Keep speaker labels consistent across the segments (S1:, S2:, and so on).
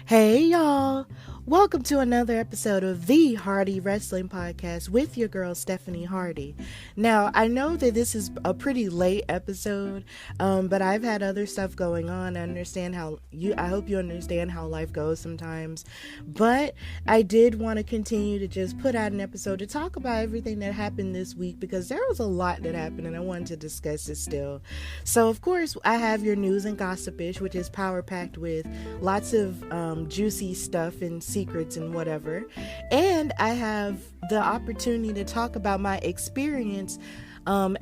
S1: Hey y'all, welcome to another episode of the Hardy Wrestling Podcast with your girl Stephanie Hardy. Now, I know that this is a pretty late episode, but I've had other stuff going on. I hope you understand how life goes sometimes, but I did want to continue to just put out an episode to talk about everything that happened this week, because there was a lot that happened and I wanted to discuss it still. So of course I have your news and gossipish, which is power packed with lots of juicy stuff and secrets and whatever, and I have the opportunity to talk about my experience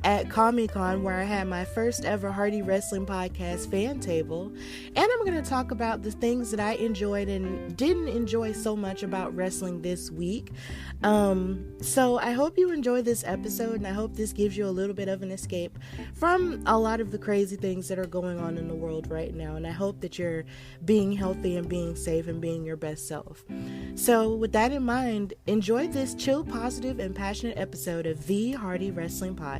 S1: at Comic-Con, where I had my first ever Hardy Wrestling Podcast fan table, and I'm going to talk about the things that I enjoyed and didn't enjoy so much about wrestling this week. So I hope you enjoy this episode, and I hope this gives you a little bit of an escape from a lot of the crazy things that are going on in the world right now, and I hope that you're being healthy and being safe and being your best self. So with that in mind, enjoy this chill, positive, and passionate episode of the Hardy Wrestling Podcast.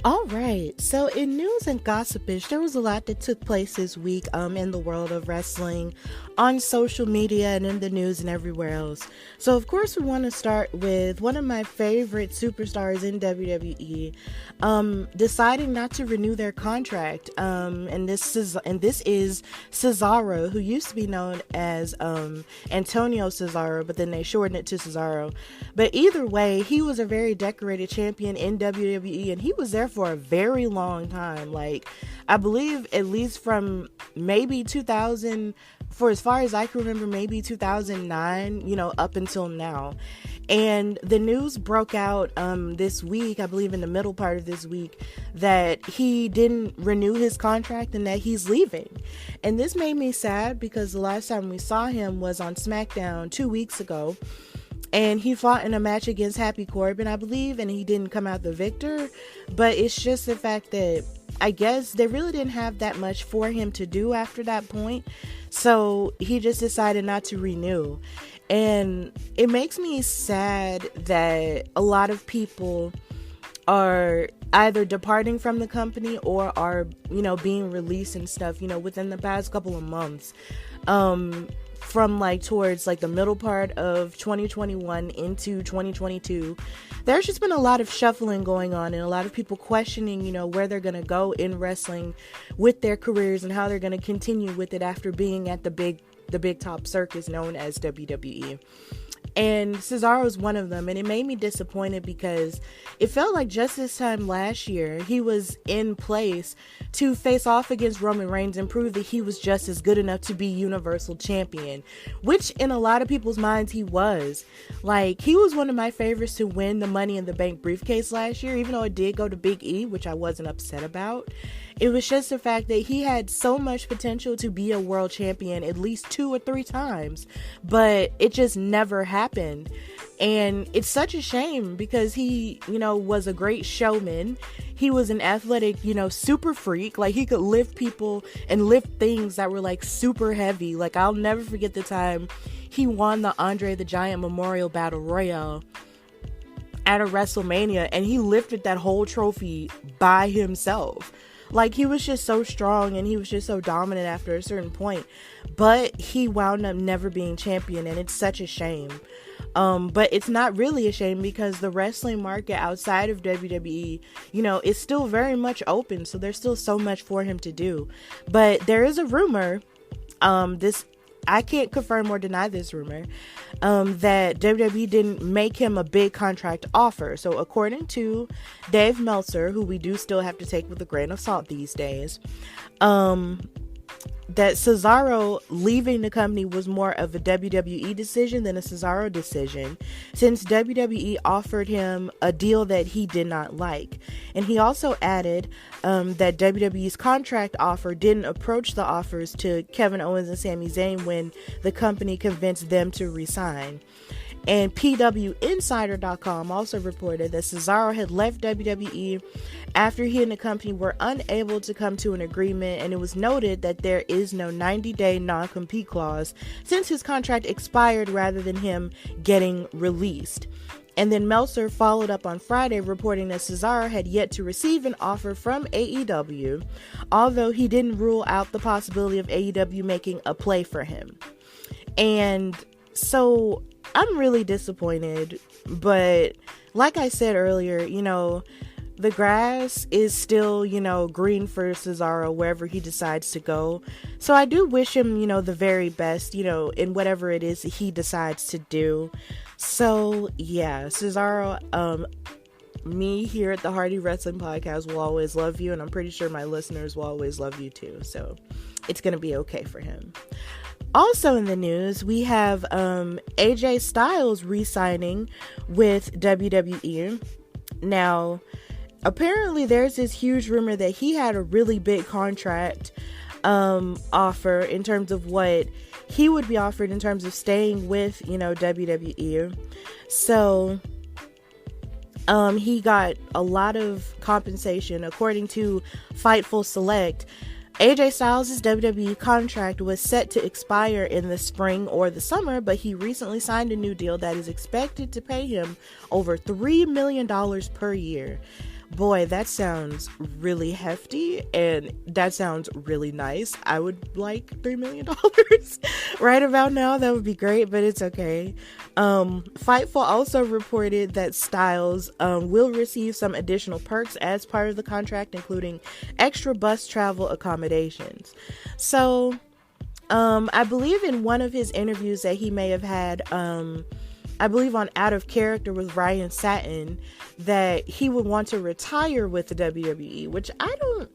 S1: All right, so in news and gossipish, there was a lot that took place this week in the world of wrestling, on social media and in the news and everywhere else. So of course we want to start with one of my favorite superstars in WWE deciding not to renew their contract, and this is Cesaro, who used to be known as Antonio Cesaro, but then they shortened it to Cesaro. But either way, he was a very decorated champion in WWE, and he was there for a very long time. Like, I believe at least from maybe 2000, for as far as I can remember, maybe 2009, up until now. And the news broke out this week, I believe in the middle part of this week, that he didn't renew his contract and that he's leaving. And this made me sad, because the last time we saw him was on SmackDown 2 weeks ago. And he fought in a match against Happy Corbin, I believe, and he didn't come out the victor. But it's just the fact that I guess they really didn't have that much for him to do after that point. So he just decided not to renew. And it makes me sad that a lot of people are either departing from the company or are, being released and stuff, within the past couple of months. From towards the middle part of 2021 into 2022, there's just been a lot of shuffling going on and a lot of people questioning, where they're going to go in wrestling with their careers and how they're going to continue with it after being at the big top circus known as WWE. And Cesaro is one of them, and it made me disappointed because it felt like just this time last year he was in place to face off against Roman Reigns and prove that he was just as good enough to be Universal Champion, which in a lot of people's minds he was. He was one of my favorites to win the Money in the Bank briefcase last year, even though it did go to Big E, which I wasn't upset about. It was just the fact that he had so much potential to be a world champion at least 2 or 3 times, but it just never happened. And it's such a shame because he, was a great showman. He was an athletic, super freak. He could lift people and lift things that were super heavy. I'll never forget the time he won the Andre the Giant Memorial Battle Royale at a WrestleMania, and he lifted that whole trophy by himself. He was just so strong and he was just so dominant after a certain point, but he wound up never being champion, and it's such a shame. But it's not really a shame because the wrestling market outside of WWE, is still very much open, so there's still so much for him to do. But there is a rumor, I can't confirm or deny this rumor, that WWE didn't make him a big contract offer. So according to Dave Meltzer, who we do still have to take with a grain of salt these days, that Cesaro leaving the company was more of a WWE decision than a Cesaro decision, since WWE offered him a deal that he did not like. And he also added that WWE's contract offer didn't approach the offers to Kevin Owens and Sami Zayn when the company convinced them to resign. And PWInsider.com also reported that Cesaro had left WWE after he and the company were unable to come to an agreement, and it was noted that there is no 90-day non-compete clause since his contract expired rather than him getting released. And then Meltzer followed up on Friday reporting that Cesaro had yet to receive an offer from AEW, although he didn't rule out the possibility of AEW making a play for him. And so I'm really disappointed, but like I said earlier, the grass is still, green for Cesaro wherever he decides to go. So I do wish him, the very best, in whatever it is that he decides to do. So yeah, Cesaro, me here at the Hardy Wrestling Podcast will always love you, and I'm pretty sure my listeners will always love you too. So it's going to be okay for him. Also in the news, we have AJ Styles re-signing with WWE. Now, apparently there's this huge rumor that he had a really big contract offer in terms of what he would be offered in terms of staying with, WWE. So he got a lot of compensation. According to Fightful Select, AJ Styles' WWE contract was set to expire in the spring or the summer, but he recently signed a new deal that is expected to pay him over $3 million per year. Boy, that sounds really hefty, and that sounds really nice. I would like $3 million right about now. That would be great, but it's okay. Fightful also reported that Styles will receive some additional perks as part of the contract, including extra bus travel accommodations. So, I believe in one of his interviews that he may have had, I believe on Out of Character with Ryan Satin, that he would want to retire with the WWE, which I don't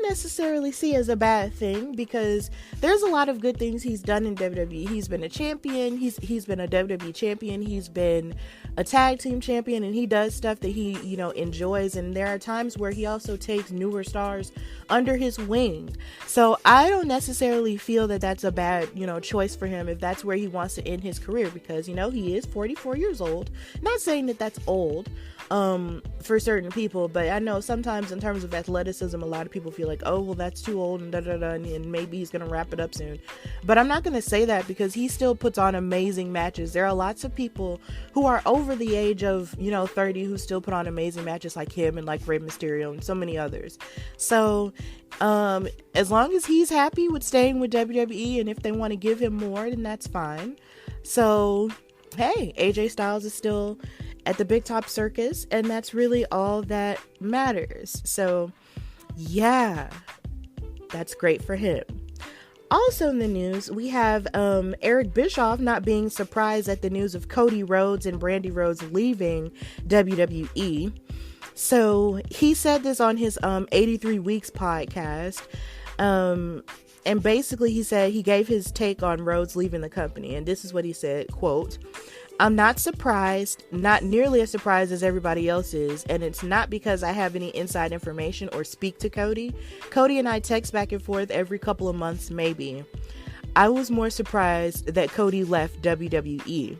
S1: necessarily see as a bad thing, because there's a lot of good things he's done in WWE. He's been a champion. He's been a WWE champion. He's been a tag team champion, and he does stuff that he, enjoys. And there are times where he also takes newer stars under his wing. So I don't necessarily feel that that's a bad, choice for him if that's where he wants to end his career, because, he is 44 years old. Not saying that that's old for certain people, but I know sometimes in terms of athleticism, a lot of people feel like, oh, well, that's too old and and maybe he's gonna wrap it up soon. But I'm not gonna say that, because he still puts on amazing matches. There are lots of people who are over the age of 30 who still put on amazing matches, like him and like Rey Mysterio and so many others. So as long as he's happy with staying with WWE, and if they want to give him more, then that's fine. So hey, AJ Styles is still at the Big Top Circus, and that's really all that matters. So yeah, that's great for him. Also in the news, we have Eric Bischoff not being surprised at the news of Cody Rhodes and Brandy Rhodes leaving WWE. So he said this on his 83 Weeks podcast. And basically he said he gave his take on Rhodes leaving the company. And this is what he said, quote, "I'm not surprised, not nearly as surprised as everybody else is, and it's not because I have any inside information or speak to Cody. Cody and I text back and forth every couple of months, maybe. I was more surprised that Cody left WWE."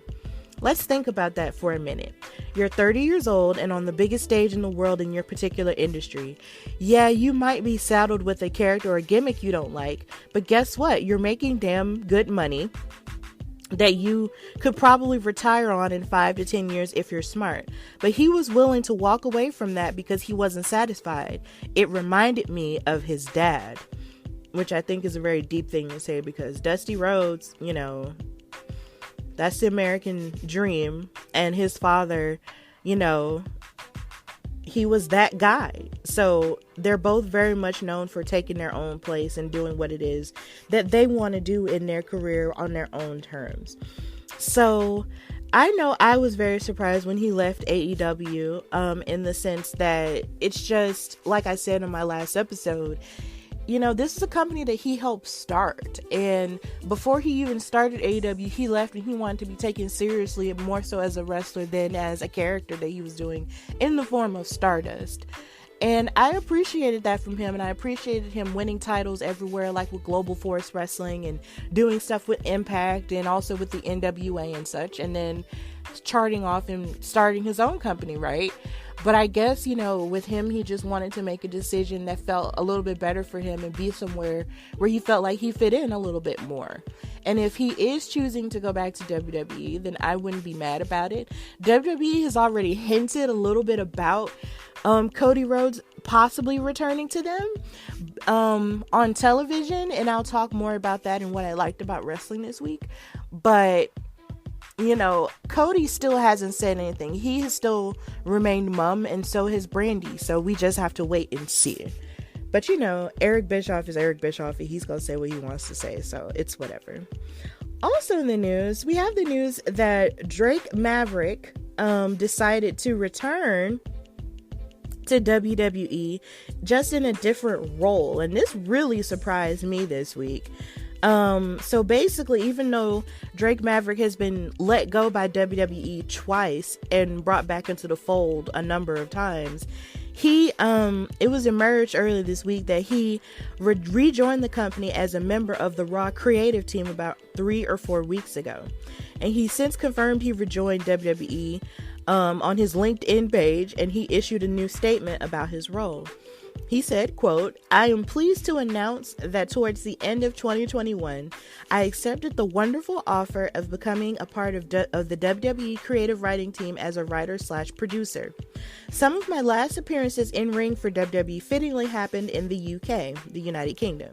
S1: Let's think about that for a minute. You're 30 years old and on the biggest stage in the world in your particular industry. Yeah, you might be saddled with a character or gimmick you don't like, but guess what? You're making damn good money that you could probably retire on in 5 to 10 years if you're smart. But he was willing to walk away from that because he wasn't satisfied. It reminded me of his dad, which I think is a very deep thing to say, because Dusty Rhodes, that's the American dream, and his father, he was that guy. So they're both very much known for taking their own place and doing what it is that they want to do in their career on their own terms. So I know I was very surprised when he left AEW, in the sense that it's just, like I said in my last episode, this is a company that he helped start. And before he even started AEW, he left and he wanted to be taken seriously, more so as a wrestler than as a character that he was doing in the form of Stardust. And I appreciated that from him, and I appreciated him winning titles everywhere, like with Global Force Wrestling and doing stuff with Impact and also with the NWA and such, and then charting off and starting his own company, right? But I guess, with him, he just wanted to make a decision that felt a little bit better for him and be somewhere where he felt like he fit in a little bit more. And if he is choosing to go back to WWE, then I wouldn't be mad about it. WWE has already hinted a little bit about Cody Rhodes possibly returning to them on television, and I'll talk more about that and what I liked about wrestling this week. But Cody still hasn't said anything. He has still remained mum, and so has Brandy, so we just have to wait and see. But Eric Bischoff is Eric Bischoff, and he's gonna say what he wants to say, so it's whatever. Also in the news, we have the news that Drake Maverick decided to return to WWE, just in a different role, and this really surprised me this week. So basically, even though Drake Maverick has been let go by WWE twice and brought back into the fold a number of times, it was emerged earlier this week that he rejoined the company as a member of the Raw creative team about 3 or 4 weeks ago, and he since confirmed he rejoined WWE on his LinkedIn page, and he issued a new statement about his role. He said, quote, "I am pleased to announce that towards the end of 2021, I accepted the wonderful offer of becoming a part of the WWE creative writing team as a writer/producer. Some of my last appearances in ring for WWE fittingly happened in the UK, the United Kingdom.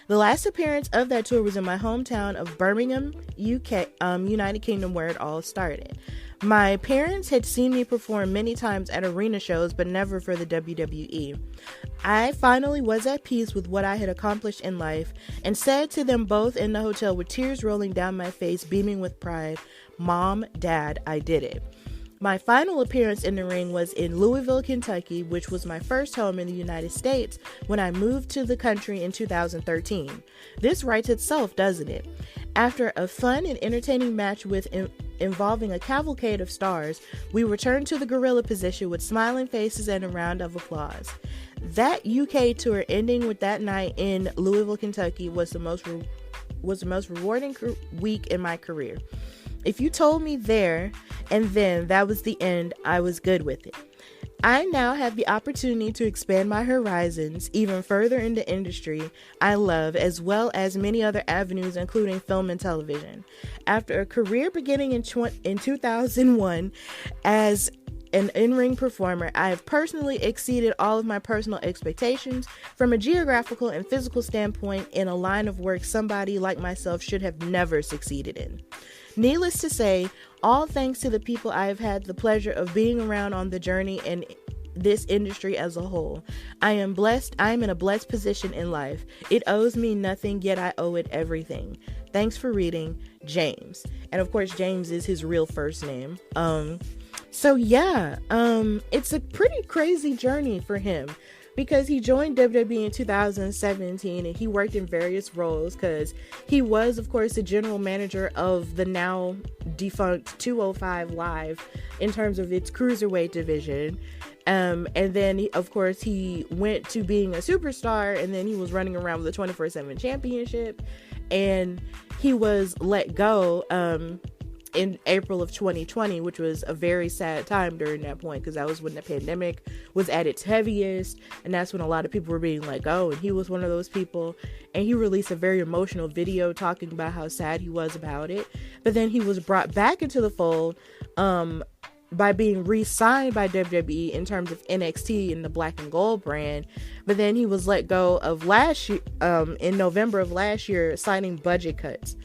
S1: The last appearance of that tour was in my hometown of Birmingham, UK, United Kingdom, where it all started. My parents had seen me perform many times at arena shows, but never for the WWE. I finally was at peace with what I had accomplished in life and said to them both in the hotel with tears rolling down my face, beaming with pride, 'Mom, Dad, I did it.' My final appearance in the ring was in Louisville, Kentucky, which was my first home in the United States when I moved to the country in 2013. This writes itself, doesn't it? After a fun and entertaining match involving a cavalcade of stars, we returned to the gorilla position with smiling faces and a round of applause. That UK tour ending with that night in Louisville, Kentucky was the most rewarding week in my career. If you told me there and then that was the end, I was good with it. I now have the opportunity to expand my horizons even further in the industry I love, as well as many other avenues, including film and television. After a career beginning in 2001 as an in-ring performer, I have personally exceeded all of my personal expectations from a geographical and physical standpoint in a line of work somebody like myself should have never succeeded in. Needless to say, all thanks to the people I have had the pleasure of being around on the journey and this industry as a whole. I am blessed. I am in a blessed position in life. It owes me nothing, yet I owe it everything. Thanks for reading, James." And of course, James is his real first name. It's a pretty crazy journey for him, because he joined WWE in 2017 and he worked in various roles, because he was, of course, the general manager of the now defunct 205 Live in terms of its cruiserweight division. And then, of course, he went to being a superstar, and then he was running around with the 24/7 championship, and he was let go in April of 2020, which was a very sad time during that point, because that was when the pandemic was at its heaviest, and that's when a lot of people were being let go, and he was one of those people. And he released a very emotional video talking about how sad he was about it. But then he was brought back into the fold by being re-signed by WWE in terms of NXT and the Black and Gold brand. But then he was let go of last year, in November of last year, citing budget cuts.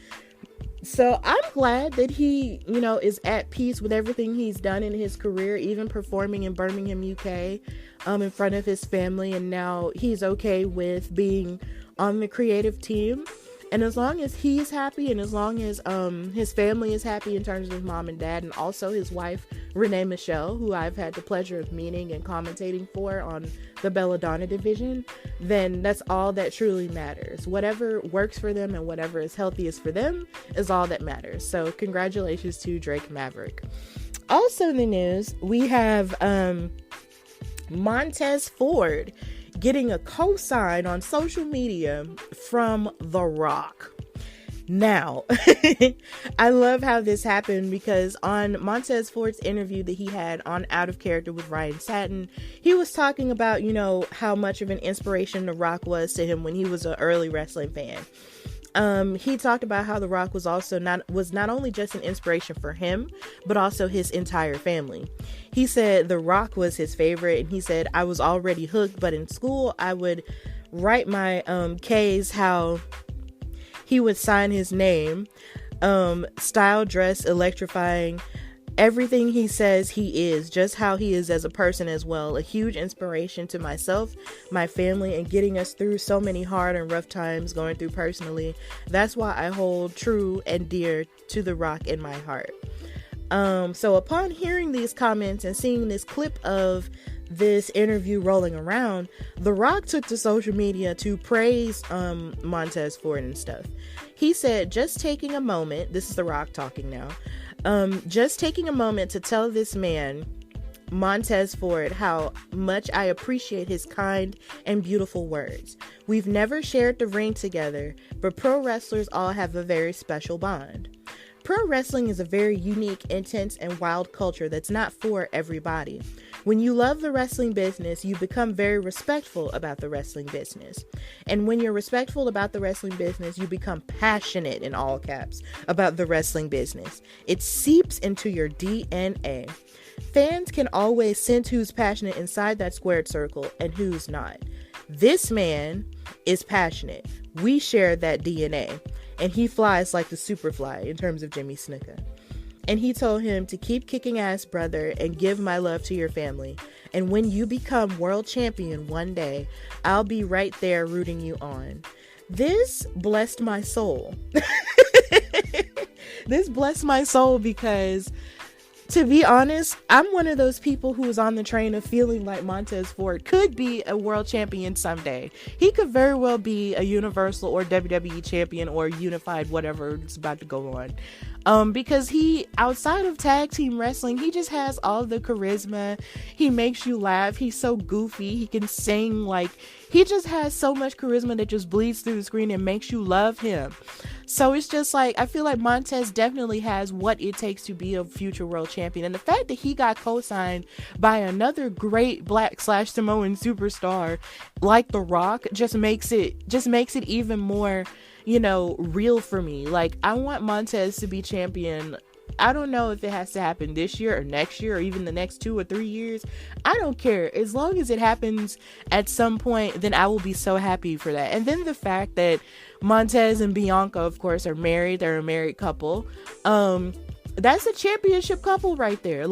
S1: So I'm glad that he, is at peace with everything he's done in his career, even performing in Birmingham, UK, in front of his family. And now he's okay with being on the creative team. And as long as he's happy, and as long as his family is happy in terms of his mom and dad, and also his wife, Renee Michelle, who I've had the pleasure of meeting and commentating for on the Belladonna division, then that's all that truly matters. Whatever works for them and whatever is healthiest for them is all that matters. So congratulations to Drake Maverick. Also in the news, we have Montez Ford getting a cosign on social media from The Rock. Now, I love how this happened because on Montez Ford's interview that he had on Out of Character with Ryan Satin, he was talking about, how much of an inspiration The Rock was to him when he was an early wrestling fan. He talked about how The Rock was not only just an inspiration for him, but also his entire family. He said The Rock was his favorite, and he said, I was already hooked, but in school I would write my K's how he would sign his name, style, dress, electrifying, everything he says he is, just how he is as a person as well. A huge inspiration to myself, my family, and getting us through so many hard and rough times going through personally. That's why I hold true and dear to The Rock in my heart. So upon hearing these comments and seeing this clip of this interview rolling around, The Rock took to social media to praise Montez Ford and stuff. He said, just taking a moment, this is The Rock talking now, just taking a moment to tell this man, Montez Ford, how much I appreciate his kind and beautiful words. We've never shared the ring together, but pro wrestlers all have a very special bond. Pro wrestling is a very unique, intense, and wild culture that's not for everybody. When you love the wrestling business, you become very respectful about the wrestling business. And when you're respectful about the wrestling business, you become passionate, in all caps, about the wrestling business. It seeps into your DNA. Fans can always sense who's passionate inside that squared circle and who's not. This man is passionate. We share that DNA. And he flies like the Superfly in terms of Jimmy Snuka. And he told him to keep kicking ass, brother, and give my love to your family. And when you become world champion one day, I'll be right there rooting you on. This blessed my soul. This blessed my soul because, to be honest, I'm one of those people who was on the train of feeling like Montez Ford could be a world champion someday. He could very well be a Universal or WWE champion or unified, whatever is about to go on. Because he, outside of tag team wrestling, he just has all the charisma. He makes you laugh. He's so goofy. He can sing. He just has so much charisma that just bleeds through the screen and makes you love him. So it's just I feel like Montez definitely has what it takes to be a future world champion. And the fact that he got co-signed by another great Black/Samoan superstar like The Rock just makes it even more, real for me. I want Montez to be champion. I don't know if it has to happen this year or next year or even the next 2 or 3 years. I don't care. As long as it happens at some point, then I will be so happy for that. And then the fact that Montez and Bianca, of course, are married. They're a married couple. That's a championship couple right there.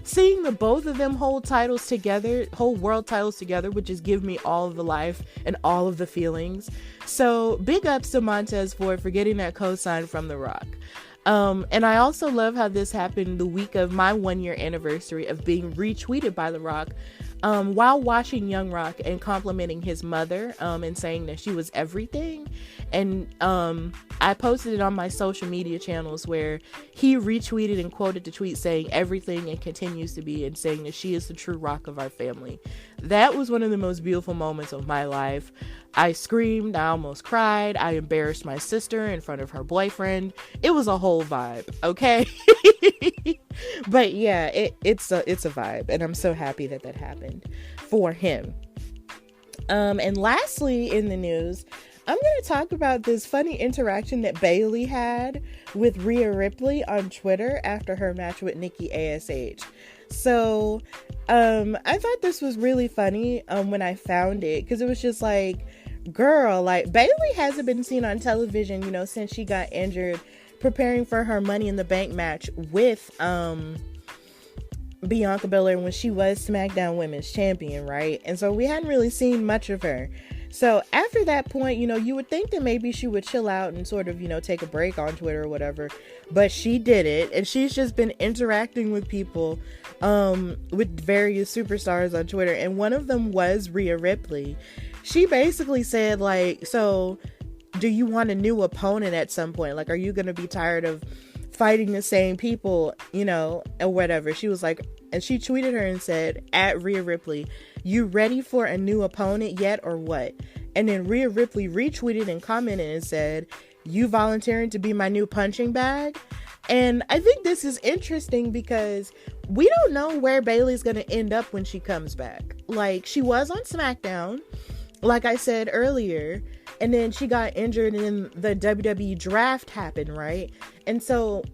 S1: Seeing the both of them hold titles together, hold world titles together, would just give me all of the life and all of the feelings. So big ups to Montez Ford for getting that co-sign from The Rock. And I also love how this happened the week of my 1-year anniversary of being retweeted by The Rock, while watching Young Rock and complimenting his mother, and saying that she was everything. And I posted it on my social media channels where he retweeted and quoted the tweet saying everything and continues to be, and saying that she is the true Rock of our family. That was one of the most beautiful moments of my life. I screamed, I almost cried, I embarrassed my sister in front of her boyfriend. It was a whole vibe, okay? But yeah, it's a vibe, and I'm so happy that happened for him. And lastly in the news, I'm going to talk about this funny interaction that Bayley had with Rhea Ripley on Twitter after her match with Nikki ASH. So, I thought this was really funny when I found it, because it was just girl, Bayley hasn't been seen on television, since she got injured preparing for her Money in the Bank match with Bianca Belair when she was SmackDown Women's Champion, right? And so we hadn't really seen much of her. So after that point, you would think that maybe she would chill out and sort of, take a break on Twitter or whatever, but she did it, and she's just been interacting with people, with various superstars on Twitter, and one of them was Rhea Ripley. She basically said, so do you want a new opponent at some point? Are you going to be tired of fighting the same people, or whatever? She was and she tweeted her and said, at Rhea Ripley, you ready for a new opponent yet or what? And then Rhea Ripley retweeted and commented and said, you volunteering to be my new punching bag. And I think this is interesting because we don't know where Bayley's going to end up when she comes back. Like, she was on SmackDown, like I said earlier, and then she got injured and then the WWE draft happened, right? And so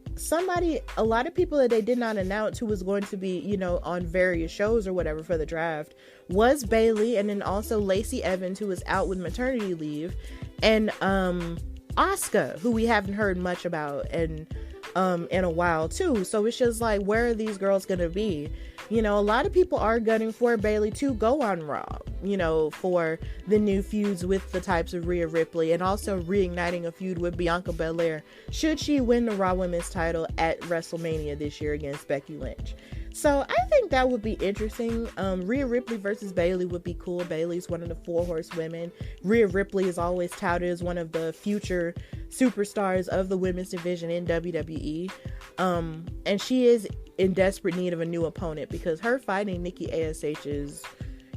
S1: a lot of people that they did not announce who was going to be, on various shows or whatever for the draft was Bayley, and then also Lacey Evans, who was out with maternity leave, and Asuka, who we haven't heard much about in a while too. So it's just like, where are these girls gonna be? A lot of people are gunning for Bayley to go on Raw, for the new feuds with the types of Rhea Ripley, and also reigniting a feud with Bianca Belair should she win the Raw Women's title at WrestleMania this year against Becky Lynch. So I think that would be interesting. Rhea Ripley versus Bayley would be cool. Bayley's one of the 4 horsewomen. Rhea Ripley is always touted as one of the future superstars of the women's division in WWE. And she is in desperate need of a new opponent because her fighting Nikki ASH is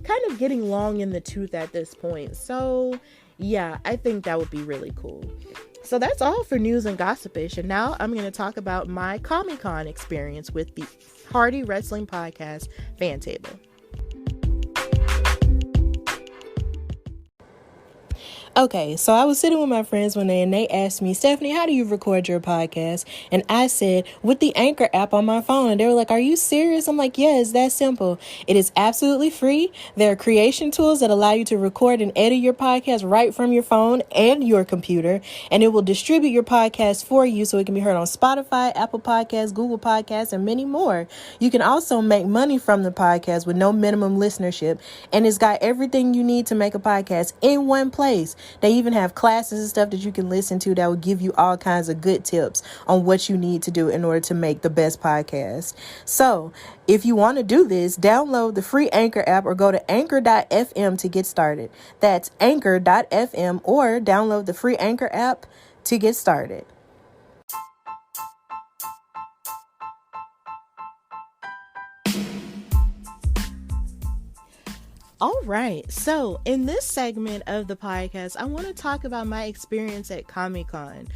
S1: kind of getting long in the tooth at this point. So yeah, I think that would be really cool. So that's all for news and gossipish. And now I'm going to talk about my Comic-Con experience with the Hardy Wrestling Podcast fan table. Okay, so I was sitting with my friends one day and they asked me, Stephanie, how do you record your podcast? And I said, with the Anchor app on my phone. And they were like, are you serious? I'm like, yeah, it's that simple. It is absolutely free. There are creation tools that allow you to record and edit your podcast right from your phone and your computer. And it will distribute your podcast for you so it can be heard on Spotify, Apple Podcasts, Google Podcasts, and many more. You can also make money from the podcast with no minimum listenership. And it's got everything you need to make a podcast in one place. They even have classes and stuff that you can listen to that will give you all kinds of good tips on what you need to do in order to make the best podcast. So if you want to do this, download the free Anchor app or go to anchor.fm to get started. That's anchor.fm, or download the free Anchor app to get started. All right, so in this segment of the podcast, I want to talk about my experience at Comic-Con.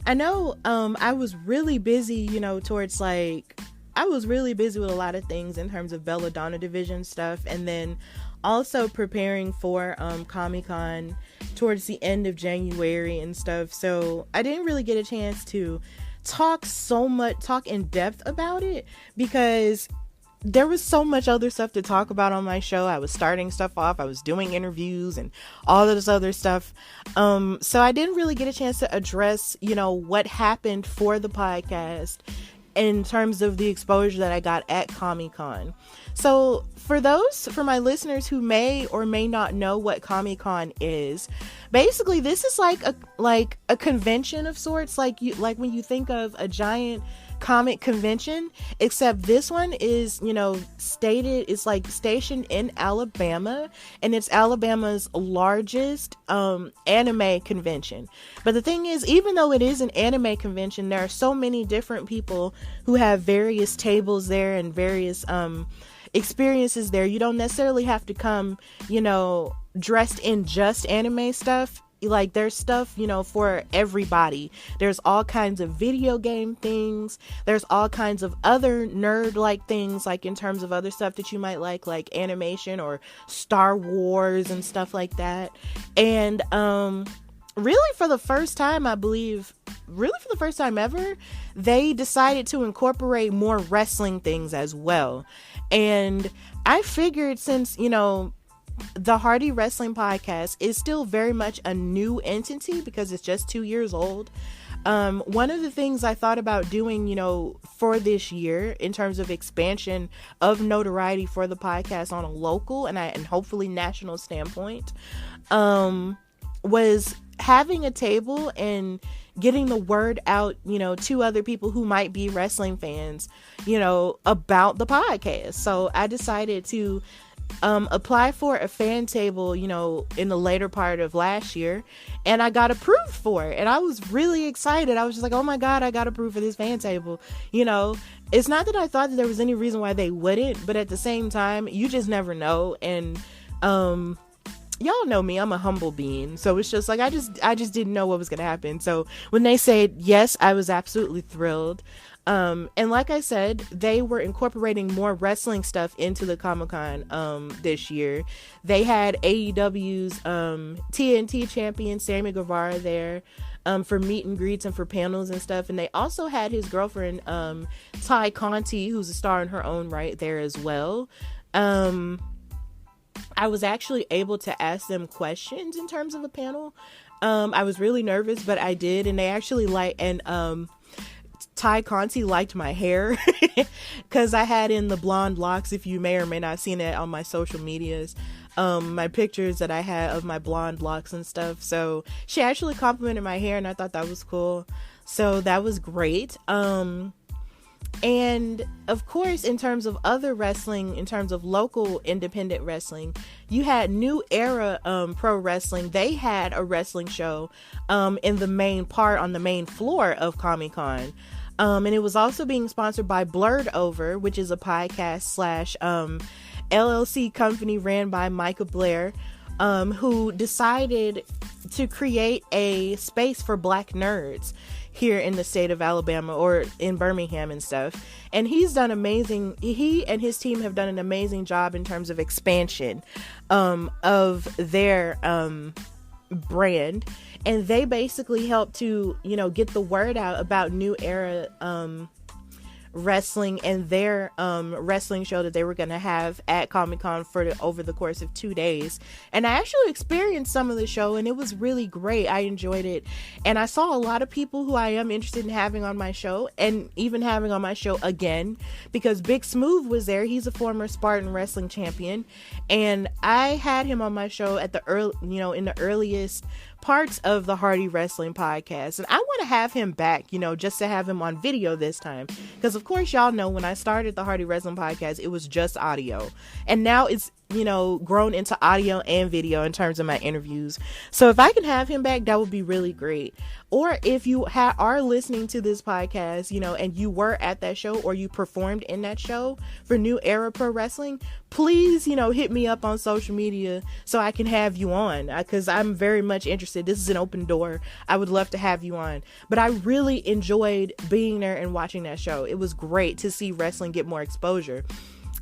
S1: I know I was really busy, I was really busy with a lot of things in terms of Belladonna Division stuff, and then also preparing for Comic-Con towards the end of January and stuff. So I didn't really get a chance to talk in depth about it because there was so much other stuff to talk about on my show. I was starting stuff off. I was doing interviews and all of this other stuff. So I didn't really get a chance to address, what happened for the podcast in terms of the exposure that I got at Comic-Con. So for my listeners who may or may not know what Comic-Con is, basically this is like a convention of sorts, like when you think of a giant comic convention, except this one is, stationed in Alabama, and it's Alabama's largest anime convention. But the thing is, even though it is an anime convention, there are so many different people who have various tables there and various experiences there. You don't necessarily have to come, dressed in just anime stuff. Like, there's stuff, for everybody. There's all kinds of video game things. There's all kinds of other nerd-like things, like in terms of other stuff that you might like animation or Star Wars and stuff like that. And really for the first time ever, they decided to incorporate more wrestling things as well. And I figured, since, the Hardy Wrestling Podcast is still very much a new entity because it's just 2 years old. One of the things I thought about doing, for this year in terms of expansion of notoriety for the podcast on a local and hopefully national standpoint, was having a table and getting the word out, to other people who might be wrestling fans, about the podcast. So I decided to apply for a fan table, in the later part of last year, and I got approved for it, and I was really excited. I was just like, oh my god, I got approved for this fan table. It's not that I thought that there was any reason why they wouldn't, but at the same time, you just never know. And y'all know me, I'm a humble being. So it's just like, I just didn't know what was going to happen. So when they said yes, I was absolutely thrilled. And like I said, they were incorporating more wrestling stuff into the Comic-Con this year. They had AEW's TNT champion Sammy Guevara there for meet and greets and for panels and stuff. And they also had his girlfriend Ty Conti, who's a star in her own right, there as well. I was actually able to ask them questions in terms of a panel. I was really nervous, but I did, and they actually Ty Conti liked my hair because I had in the blonde locks. If you may or may not seen it on my social medias, my pictures that I had of my blonde locks and stuff. So she actually complimented my hair, and I thought that was cool. So that was great. And of course, in terms of other wrestling, in terms of local independent wrestling, you had New Era Pro Wrestling. They had a wrestling show in the main part on the main floor of Comic-Con. And it was also being sponsored by Blurred Over, which is a podcast / LLC company ran by Micah Blair, who decided to create a space for Black nerds here in the state of Alabama, or in Birmingham and stuff. And he and his team have done an amazing job in terms of expansion of their brand. And they basically help to, get the word out about New Era Wrestling and their wrestling show that they were going to have at Comic-Con over the course of 2 days. And I actually experienced some of the show, and it was really great. I enjoyed it, and I saw a lot of people who I am interested in having on my show, and even having on my show again, because Big Smooth was there. He's a former Spartan wrestling champion, and I had him on my show at the in the earliest parts of the Hardy Wrestling podcast, and I want to have him back, just to have him on video this time, because of course y'all know when I started the Hardy Wrestling podcast, it was just audio, and now it's grown into audio and video in terms of my interviews. So if I can have him back, that would be really great. Or if you are listening to this podcast, and you were at that show, or you performed in that show for New Era Pro Wrestling, please, hit me up on social media so I can have you on, because I'm very much interested. This is an open door. I would love to have you on. But I really enjoyed being there and watching that show. It was great to see wrestling get more exposure.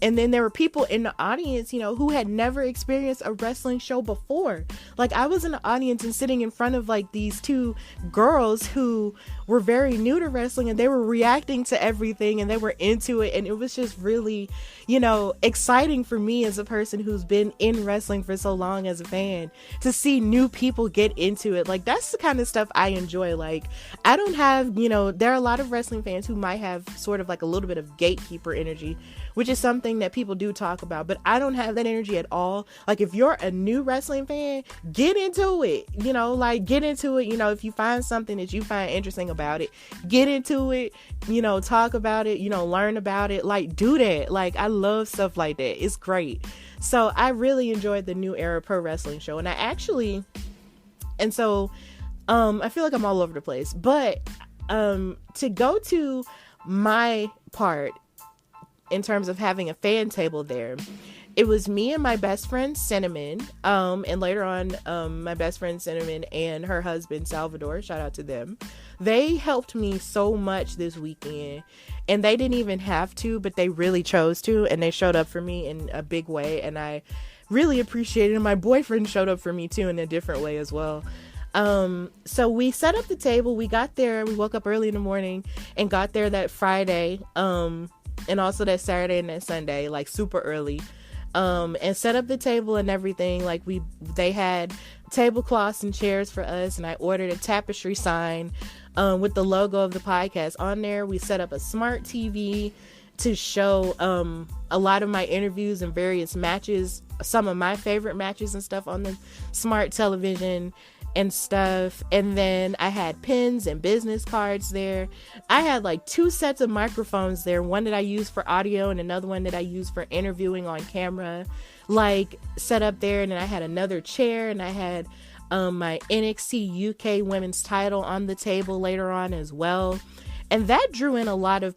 S1: And then there were people in the audience, who had never experienced a wrestling show before. Like, I was in the audience and sitting in front of like these two girls who were very new to wrestling, and they were reacting to everything, and they were into it. And it was just really, exciting for me as a person who's been in wrestling for so long as a fan, to see new people get into it. Like, that's the kind of stuff I enjoy. Like, I don't have, there are a lot of wrestling fans who might have sort of like a little bit of gatekeeper energy, which is something that people do talk about, but I don't have that energy at all. Like, if you're a new wrestling fan, get into it, get into it. If you find something that you find interesting about it, get into it, talk about it, learn about it, like, do that. Like, I love stuff like that. It's great. So I really enjoyed the New Era Pro Wrestling show. And I feel like I'm all over the place, but to go to my part in terms of having a fan table there, it was me and my best friend Cinnamon, and later on my best friend Cinnamon and her husband Salvador, shout out to them. They helped me so much this weekend, and they didn't even have to, but they really chose to, and they showed up for me in a big way, and I really appreciated it. And my boyfriend showed up for me too in a different way as well. So we set up the table. We got there, we woke up early in the morning and got there that Friday, and also that Saturday and that Sunday, like super early, and set up the table and everything. Like, they had tablecloths and chairs for us, and I ordered a tapestry sign with the logo of the podcast on there. We set up a smart TV to show a lot of my interviews and various matches, some of my favorite matches and stuff on the smart television and stuff. And then I had pins and business cards there. I had like 2 sets of microphones there, one that I use for audio and another one that I use for interviewing on camera, like, set up there. And then I had another chair, and I had my NXT UK women's title on the table later on as well. And that drew in a lot of,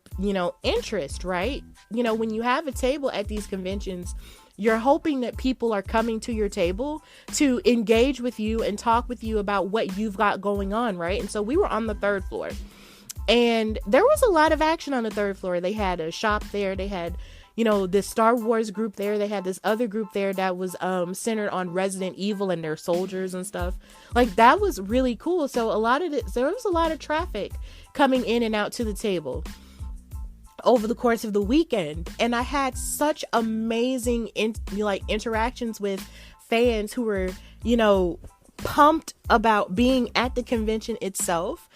S1: interest, right? When you have a table at these conventions you're hoping that people are coming to your table to engage with you and talk with you about what you've got going on, right? And so we were on the third floor, and there was a lot of action on the third floor. They had a shop there. They had, this Star Wars group there. They had this other group there that was centered on Resident Evil and their soldiers and stuff. Like, that was really cool. So there was a lot of traffic coming in and out to the table over the course of the weekend. And I had such amazing interactions with fans who were, pumped about being at the convention itself.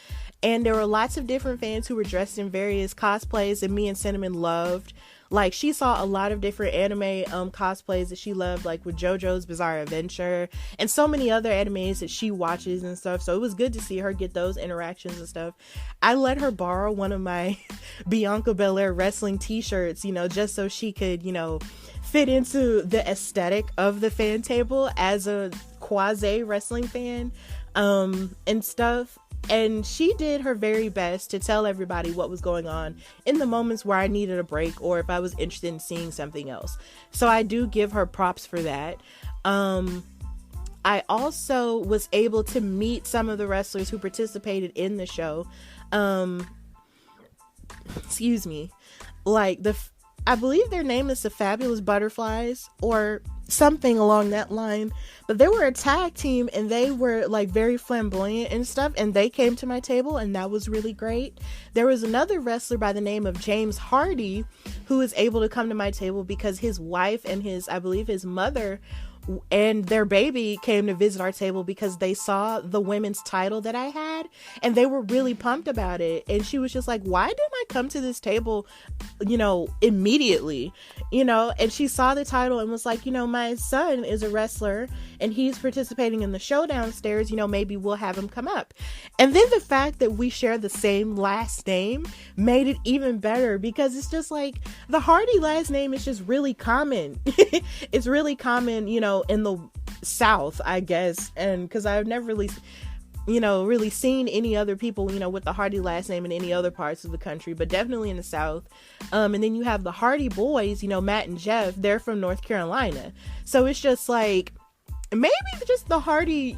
S1: And there were lots of different fans who were dressed in various cosplays that me and Cinnamon loved. Like, she saw a lot of different anime cosplays that she loved, like with JoJo's Bizarre Adventure and so many other animes that she watches and stuff. So it was good to see her get those interactions and stuff. I let her borrow one of my Bianca Belair wrestling t-shirts, just so she could, fit into the aesthetic of the fan table as a quasi wrestling fan and stuff. And she did her very best to tell everybody what was going on in the moments where I needed a break or if I was interested in seeing something else. So I do give her props for that. I also was able to meet some of the wrestlers who participated in the show. I believe their name is the Fabulous Butterflies or something along that line, but they were a tag team and they were like very flamboyant and stuff, and they came to my table, and that was really great. There was another wrestler by the name of James Hardy who was able to come to my table because his wife and his mother and their baby came to visit our table because they saw the women's title that I had, and they were really pumped about it. And she was just like, why didn't I come to this table, immediately, and she saw the title and was like, my son is a wrestler and he's participating in the show downstairs, maybe we'll have him come up. And then the fact that we share the same last name made it even better, because it's just like the Hardy last name is just really common. It's really common, in the South, I guess. And because I've never really, really seen any other people, with the Hardy last name in any other parts of the country, but definitely in the South. And then you have the Hardy boys, Matt and Jeff, they're from North Carolina. So it's just like, maybe just the Hardy,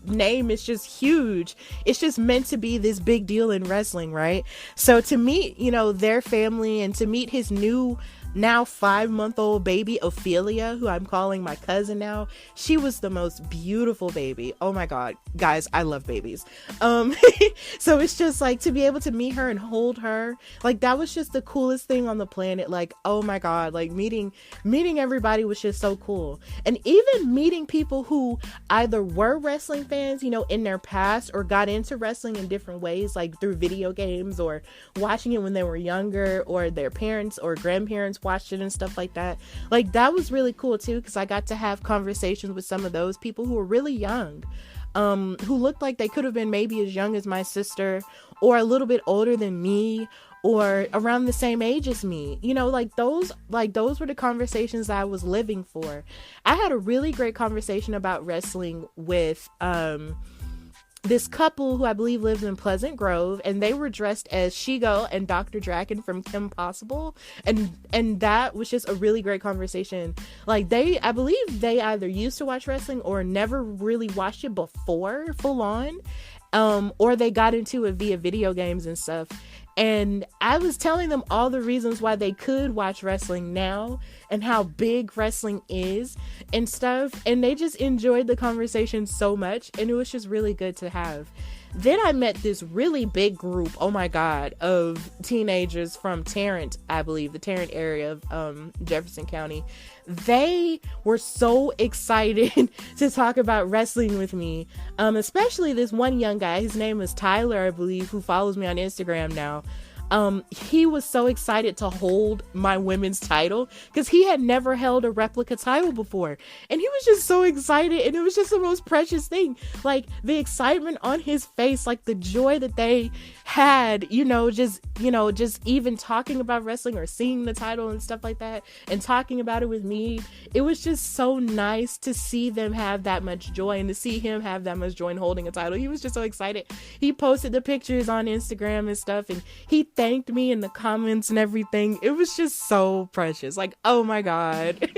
S1: name is just huge. It's just meant to be this big deal in wrestling, right? So to meet, their family, and to meet his now 5-month-old baby, Ophelia, who I'm calling my cousin now. She was the most beautiful baby. Oh my God, guys, I love babies. So it's just like, to be able to meet her and hold her, like, that was just the coolest thing on the planet. Like, oh my God, like meeting everybody was just so cool. And even meeting people who either were wrestling fans, in their past, or got into wrestling in different ways, like through video games or watching it when they were younger, or their parents or grandparents watched it and stuff like that. Like, that was really cool too, because I got to have conversations with some of those people who were really young, who looked like they could have been maybe as young as my sister, or a little bit older than me, or around the same age as me. Those were the conversations I was living for. I had a really great conversation about wrestling with this couple who I believe lives in Pleasant Grove, and they were dressed as Shigo and Dr. Draken from Kim Possible, and that was just a really great conversation. Like, I believe they either used to watch wrestling or never really watched it before full on, or they got into it via video games and stuff. And I was telling them all the reasons why they could watch wrestling now and how big wrestling is and stuff. And they just enjoyed the conversation so much. And it was just really good to have. Then I met this really big group, oh my God, of teenagers from Tarrant, I believe, the Tarrant area of Jefferson County. They were so excited to talk about wrestling with me, especially this one young guy. His name is Tyler, I believe, who follows me on Instagram now. He was so excited to hold my women's title because he had never held a replica title before, and he was just so excited, and it was just the most precious thing. Like, the excitement on his face, like the joy that they had, just even talking about wrestling or seeing the title and stuff like that, and talking about it with me. It was just so nice to see them have that much joy, and to see him have that much joy in holding a title. He was just so excited. He posted the pictures on Instagram and stuff, and he thanked me in the comments and everything. It was just so precious. Like, oh my God.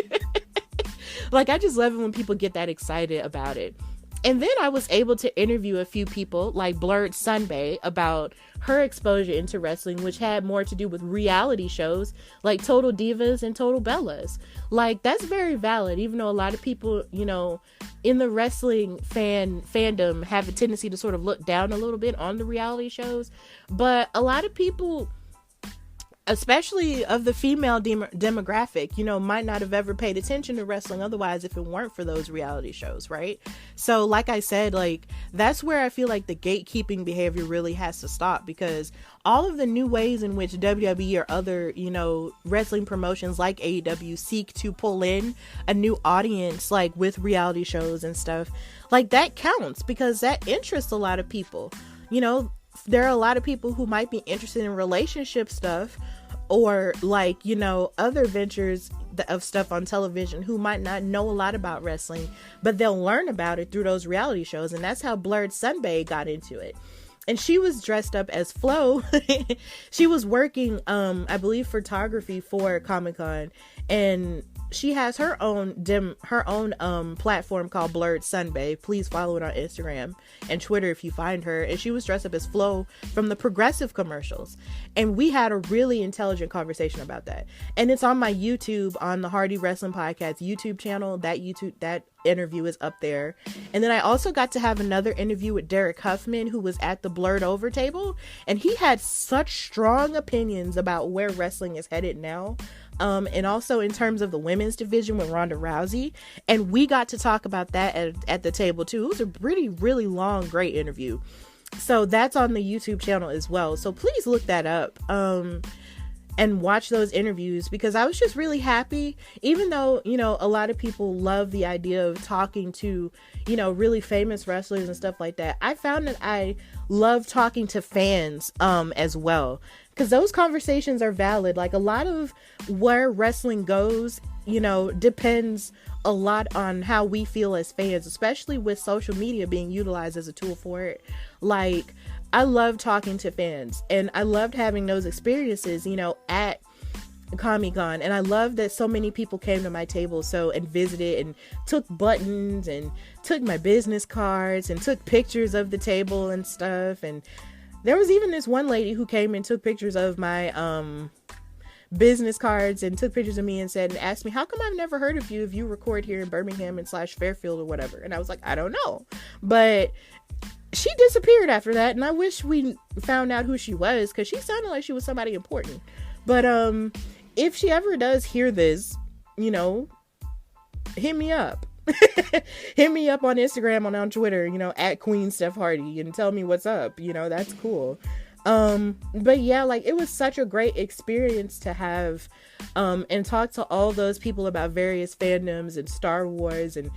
S1: Like, I just love it when people get that excited about it. And then I was able to interview a few people like Blurred Sunbae about her exposure into wrestling, which had more to do with reality shows like Total Divas and Total Bellas. Like, that's very valid, even though a lot of people, you know, in the wrestling fandom have a tendency to sort of look down a little bit on the reality shows. But a lot of people, especially of the female demographic, you know, might not have ever paid attention to wrestling otherwise if it weren't for those reality shows, right? So like I said, like, that's where I feel like the gatekeeping behavior really has to stop, because all of the new ways in which WWE or other, you know, wrestling promotions like AEW seek to pull in a new audience, like with reality shows and stuff, like, that counts, because that interests a lot of people. You know, there are a lot of people who might be interested in relationship stuff, or like, you know, other ventures of stuff on television, who might not know a lot about wrestling, but they'll learn about it through those reality shows. And that's how Blurred Sunbae got into it. And she was dressed up as Flo. She was working, I believe, photography for Comic-Con, and she has her own platform called Blurred Sunbae. Please follow it on Instagram and Twitter if you find her. And she was dressed up as Flo from the Progressive commercials. And we had a really intelligent conversation about that. And it's on my YouTube, on the Hardy Wrestling Podcast YouTube channel. That interview is up there. And then I also got to have another interview with Derek Huffman, who was at the Blurred Over table. And he had such strong opinions about where wrestling is headed now. And also in terms of the women's division with Ronda Rousey. And we got to talk about that at the table too. It was a really long, great interview. So that's on the YouTube channel as well. So please look that up. And watch those interviews, because I was just really happy, even though, you know, a lot of people love the idea of talking to, you know, really famous wrestlers and stuff like that. I found that I love talking to fans as well, because those conversations are valid. Like, a lot of where wrestling goes, you know, depends a lot on how we feel as fans, especially with social media being utilized as a tool for it. Like, I love talking to fans, and I loved having those experiences, you know, at Comic-Con. And I love that so many people came to my table and visited and took buttons and took my business cards and took pictures of the table and stuff. And there was even this one lady who came and took pictures of my business cards and took pictures of me and asked me, how come I've never heard of you if you record here in Birmingham and / Fairfield or whatever? And I was like, I don't know. But she disappeared after that, and I wish we found out who she was, because she sounded like she was somebody important. But if she ever does hear this, you know, hit me up. Hit me up on Instagram and on Twitter, you know, at Queen Steph Hardy, and tell me what's up. You know, that's cool. But yeah, like, it was such a great experience to have and talk to all those people about various fandoms and Star Wars and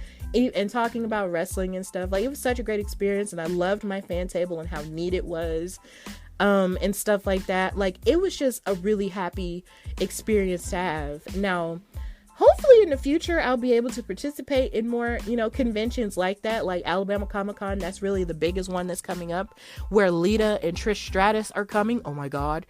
S1: talking about wrestling and stuff. Like, it was such a great experience, and I loved my fan table and how neat it was, and stuff like that. Like, it was just a really happy experience to have. Now, hopefully in the future, I'll be able to participate in more, you know, conventions like that, like Alabama Comic-Con. That's really the biggest one that's coming up, where Lita and Trish Stratus are coming. Oh my God.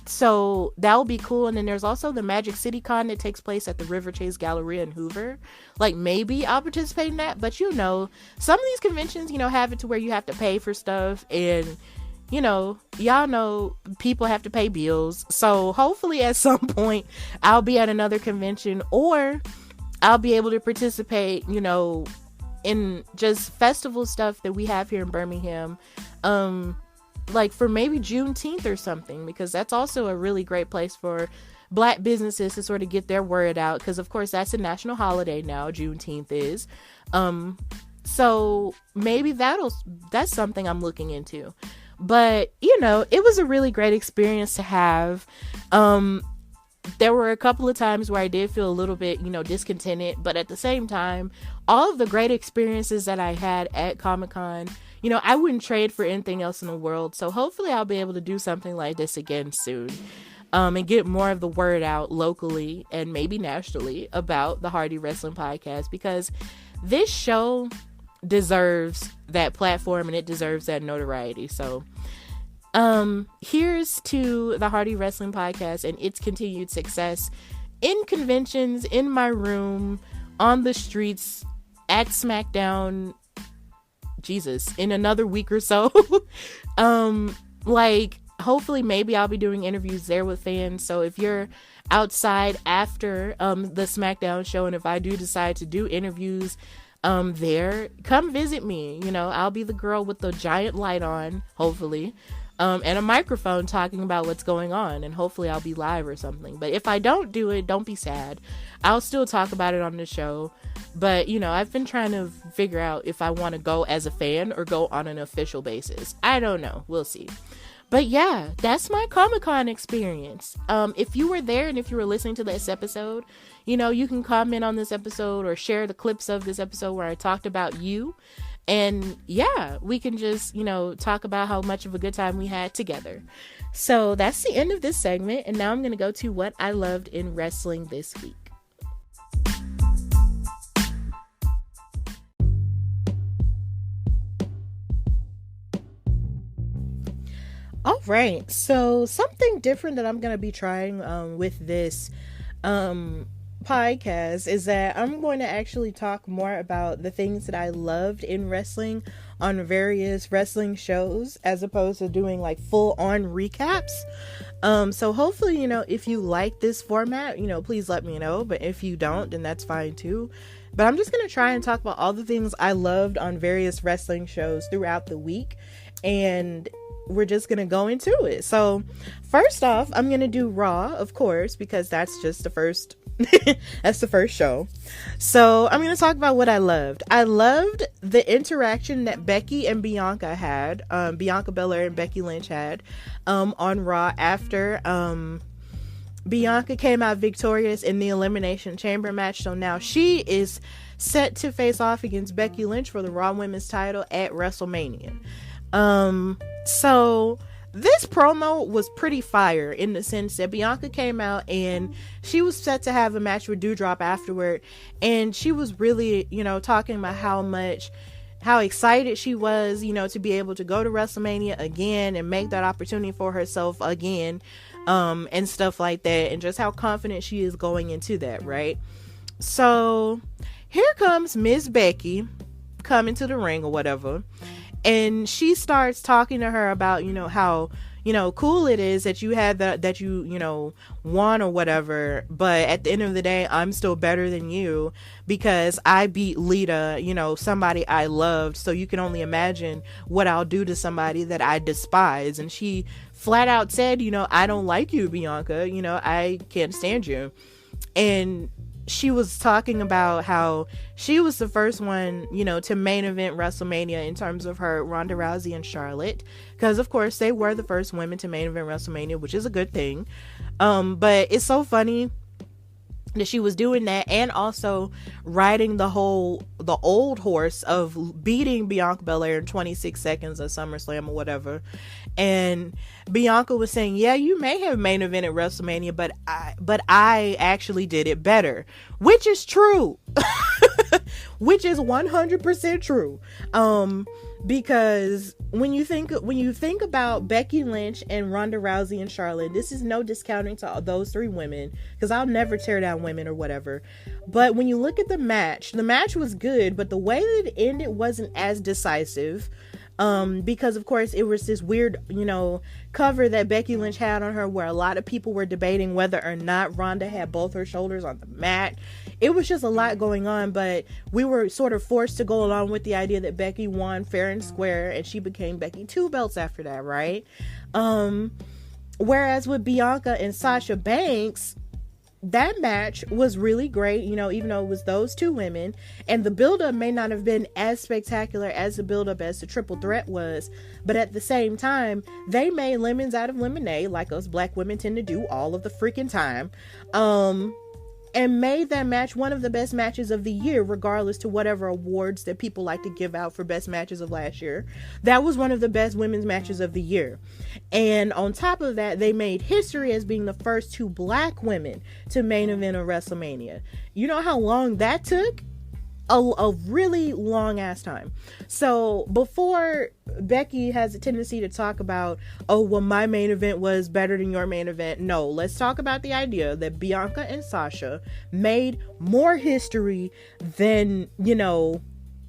S1: So that will be cool. And then there's also the Magic City Con that takes place at the River Chase Galleria in Hoover. Like, maybe I'll participate in that, but you know, some of these conventions, you know, have it to where you have to pay for stuff, and you know, y'all know people have to pay bills. So hopefully at some point I'll be at another convention, or I'll be able to participate, you know, in just festival stuff that we have here in Birmingham. Like for maybe Juneteenth or something, because that's also a really great place for Black businesses to sort of get their word out, because of course that's a national holiday now, Juneteenth is. So maybe that's something I'm looking into. But you know, it was a really great experience to have. There were a couple of times where I did feel a little bit, you know, discontented, but at the same time, all of the great experiences that I had at Comic-Con, you know, I wouldn't trade for anything else in the world. So hopefully I'll be able to do something like this again soon, and get more of the word out locally and maybe nationally about the Hardy Wrestling Podcast, because this show deserves that platform and it deserves that notoriety. So Here's to the Hardy Wrestling Podcast and its continued success in conventions, in my room, on the streets, at SmackDown, Jesus, in another week or so. Hopefully maybe I'll be doing interviews there with fans. So if you're outside after the SmackDown show, and if I do decide to do interviews there, come visit me. I'll be the girl with the giant light on, hopefully, and a microphone talking about what's going on, and hopefully I'll be live or something. But if I don't do it, don't be sad. I'll still talk about it on the show. But, I've been trying to figure out if I want to go as a fan or go on an official basis. I don't know. We'll see. But yeah, that's my Comic-Con experience. If you were there and if you were listening to this episode, you can comment on this episode or share the clips of this episode where I talked about you. And yeah, we can just, talk about how much of a good time we had together. So that's the end of this segment. And now I'm going to go to what I loved in wrestling this week. All right, so something different that I'm going to be trying with this podcast is that I'm going to actually talk more about the things that I loved in wrestling on various wrestling shows, as opposed to doing like full on recaps. So hopefully, if you like this format, please let me know. But if you don't, then that's fine too. But I'm just going to try and talk about all the things I loved on various wrestling shows throughout the week. And we're just going to go into it. So first off, I'm going to do Raw, of course, because that's just the first, that's the first show. So I'm going to talk about what I loved. I loved the interaction that Becky and Bianca had, Bianca Belair and Becky Lynch had, on Raw after, Bianca came out victorious in the Elimination Chamber match. So now she is set to face off against Becky Lynch for the Raw Women's title at WrestleMania. So this promo was pretty fire in the sense that Bianca came out and she was set to have a match with Doudrop afterward, and she was really, talking about how excited she was, to be able to go to WrestleMania again and make that opportunity for herself again, and stuff like that, and just how confident she is going into that, right? So here comes Miss Becky coming to the ring or whatever. And she starts talking to her about, how, cool it is that you had that you won or whatever. But at the end of the day, I'm still better than you because I beat Lita, somebody I loved. So you can only imagine what I'll do to somebody that I despise. And she flat out said, I don't like you, Bianca. I can't stand you. And she was talking about how she was the first one, to main event WrestleMania in terms of her Ronda Rousey and Charlotte, because of course they were the first women to main event WrestleMania, which is a good thing. But it's so funny that she was doing that and also riding the old horse of beating Bianca Belair in 26 seconds at SummerSlam or whatever. And Bianca was saying, yeah, you may have main evented WrestleMania, but I actually did it better, which is true. Which is 100% true. Because when you think about Becky Lynch and Ronda Rousey and Charlotte, this is no discounting to those three women, because I'll never tear down women or whatever. But when you look at the match was good, but the way that it ended wasn't as decisive. Because of course it was this weird, cover that Becky Lynch had on her where a lot of people were debating whether or not Ronda had both her shoulders on the mat. It was just a lot going on, but we were sort of forced to go along with the idea that Becky won fair and square, and she became Becky 2 belts after that, right? Whereas with Bianca and Sasha Banks, that match was really great, even though it was those two women, and the buildup may not have been as spectacular as the buildup as the triple threat was, but at the same time, they made lemons out of lemonade, like us black women tend to do all of the freaking time, and made that match one of the best matches of the year, regardless to whatever awards that people like to give out for best matches of last year. That was one of the best women's matches of the year. And on top of that, they made history as being the first two black women to main event a WrestleMania. You know how long that took? a really long ass time. So before, Becky has a tendency to talk about, oh, well, my main event was better than your main event. No, let's talk about the idea that Bianca and Sasha made more history than,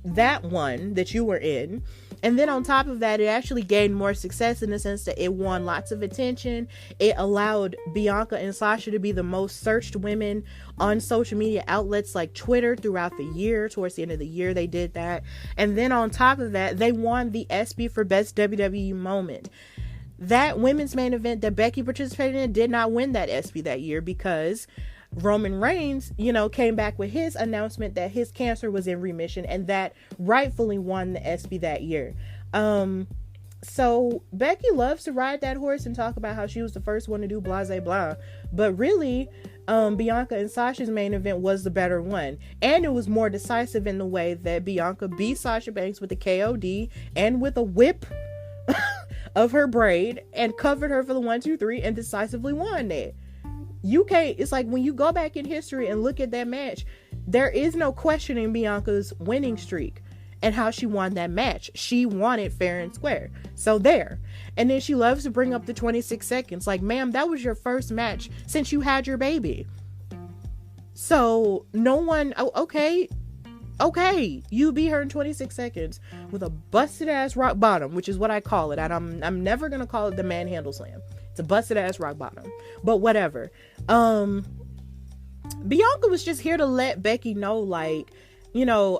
S1: that one that you were in. And then on top of that, it actually gained more success in the sense that it won lots of attention. It allowed Bianca and Sasha to be the most searched women on social media outlets like Twitter throughout the year. Towards the end of the year, they did that. And then on top of that, they won the ESPY for Best WWE Moment. That women's main event that Becky participated in did not win that ESPY that year because Roman Reigns, came back with his announcement that his cancer was in remission, and that rightfully won the ESPY that year. So Becky loves to ride that horse and talk about how she was the first one to do blah, blah, blah. But really, Bianca and Sasha's main event was the better one. And it was more decisive in the way that Bianca beat Sasha Banks with a KOD and with a whip of her braid and covered her for the 1, 2, 3 and decisively won that. You can't, it's like when you go back in history and look at that match, there is no questioning Bianca's winning streak and how she won that match. She won it fair and square. So there. And then she loves to bring up the 26 seconds. Like, ma'am, that was your first match since you had your baby. So no one, okay, you beat her in 26 seconds with a busted ass rock bottom, which is what I call it. And I'm never gonna call it the manhandle slam. It's a busted ass rock bottom, but whatever. Bianca was just here to let Becky know, like,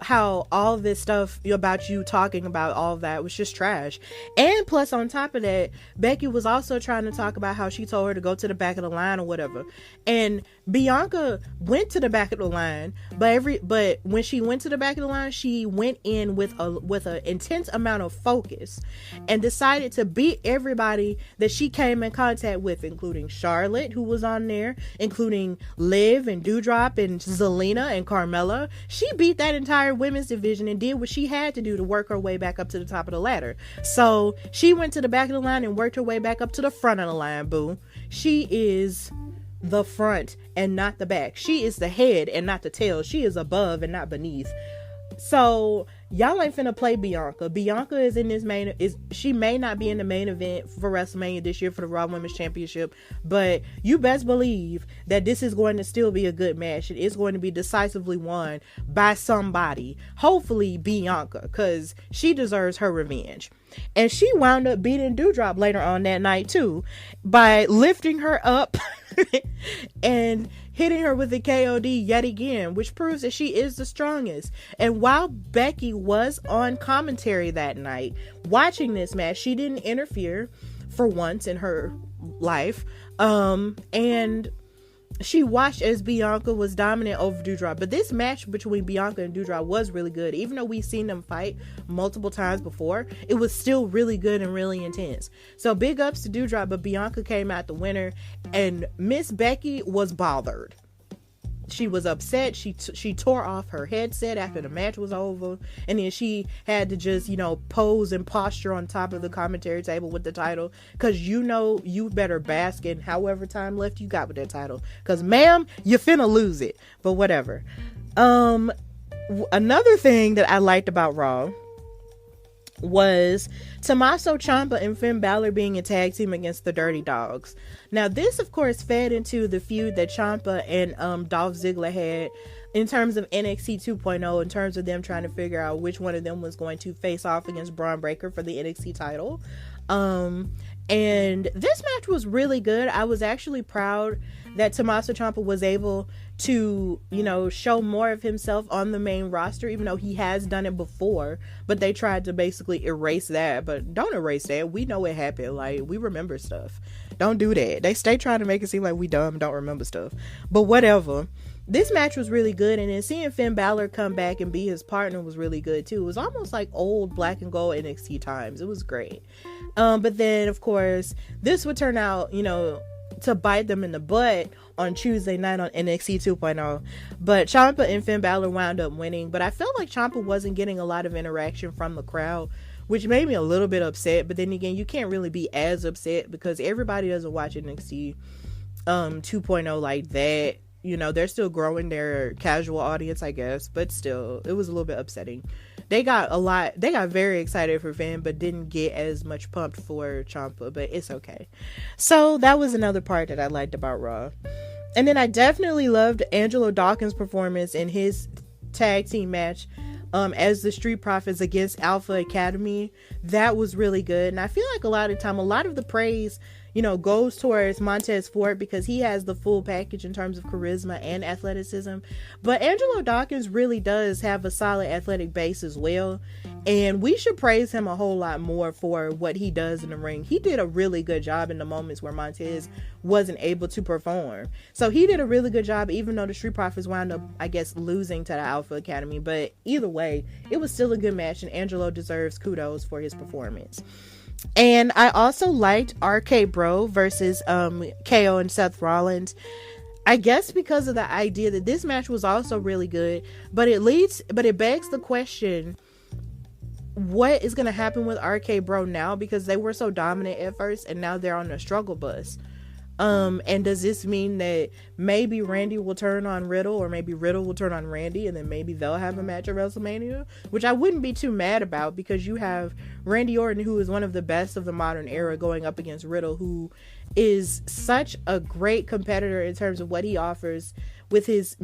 S1: how all this stuff about you talking about all of that was just trash. And plus, on top of that, Becky was also trying to talk about how she told her to go to the back of the line or whatever. And Bianca went to the back of the line, but when she went to the back of the line, she went in with an intense amount of focus and decided to beat everybody that she came in contact with, including Charlotte, who was on there, including Liv and Doudrop and Zelina and Carmella. She beat that entire women's division and did what she had to do to work her way back up to the top of the ladder. So she went to the back of the line and worked her way back up to the front of the line, boo. She is the front and not the back. She is the head and not the tail. She is above and not beneath. So y'all ain't finna play Bianca. Bianca is in this she may not be in the main event for WrestleMania this year for the Raw Women's Championship, but you best believe that this is going to still be a good match. It is going to be decisively won by somebody. Hopefully Bianca, because she deserves her revenge. And she wound up beating Doudrop later on that night too by lifting her up and hitting her with the KOD yet again, which proves that she is the strongest. And while Becky was on commentary that night watching this match, she didn't interfere for once in her life. And she watched as Bianca was dominant over Doudrop. But this match between Bianca and Doudrop was really good. Even though we've seen them fight multiple times before, it was still really good and really intense. So big ups to Doudrop, but Bianca came out the winner. And Miss Becky was bothered. She was upset. She tore off her headset after the match was over. And then she had to just, pose and posture on top of the commentary table with the title. Because you better bask in however time left you got with that title. Because, ma'am, you finna lose it. But whatever. Another thing that I liked about Raw was Tommaso Ciampa and Finn Balor being a tag team against the Dirty Dogs. Now, this, of course, fed into the feud that Ciampa and Dolph Ziggler had in terms of NXT 2.0, in terms of them trying to figure out which one of them was going to face off against Braun Breaker for the NXT title. And this match was really good. I was actually proud that Tommaso Ciampa was able to, show more of himself on the main roster, even though he has done it before, but they tried to basically erase that. But don't erase that. We know it happened. Like, we remember stuff. Don't do that. They stay trying to make it seem like we dumb, don't remember stuff. But whatever. This match was really good, and then seeing Finn Balor come back and be his partner was really good too. It was almost like old black and gold NXT times. It was great. But then, of course, this would turn out, to bite them in the butt on Tuesday night on NXT 2.0. But Ciampa and Finn Balor wound up winning. But I felt like Ciampa wasn't getting a lot of interaction from the crowd, which made me a little bit upset. But then again, you can't really be as upset because everybody doesn't watch NXT 2.0 like that. they're still growing their casual audience, I guess, but still, it was a little bit upsetting. They got very excited for Finn, but didn't get as much pumped for Ciampa, but it's okay. So that was another part that I liked about Raw. And then I definitely loved Angelo Dawkins' performance in his tag team match as the Street Profits against Alpha Academy. That was really good. And I feel like a lot of the praise, goes towards Montez Ford because he has the full package in terms of charisma and athleticism. But Angelo Dawkins really does have a solid athletic base as well. And we should praise him a whole lot more for what he does in the ring. He did a really good job in the moments where Montez wasn't able to perform. So he did a really good job, even though the Street Profits wound up, I guess, losing to the Alpha Academy. But either way, it was still a good match, and Angelo deserves kudos for his performance. And I also liked RK Bro versus KO and Seth Rollins. I guess because of the idea that this match was also really good, but it begs the question, what is going to happen with RK Bro now? Because they were so dominant at first, and now they're on the struggle bus. And does this mean that maybe Randy will turn on Riddle, or maybe Riddle will turn on Randy, and then maybe they'll have a match at WrestleMania? Which I wouldn't be too mad about, because you have Randy Orton, who is one of the best of the modern era, going up against Riddle, who is such a great competitor in terms of what he offers with his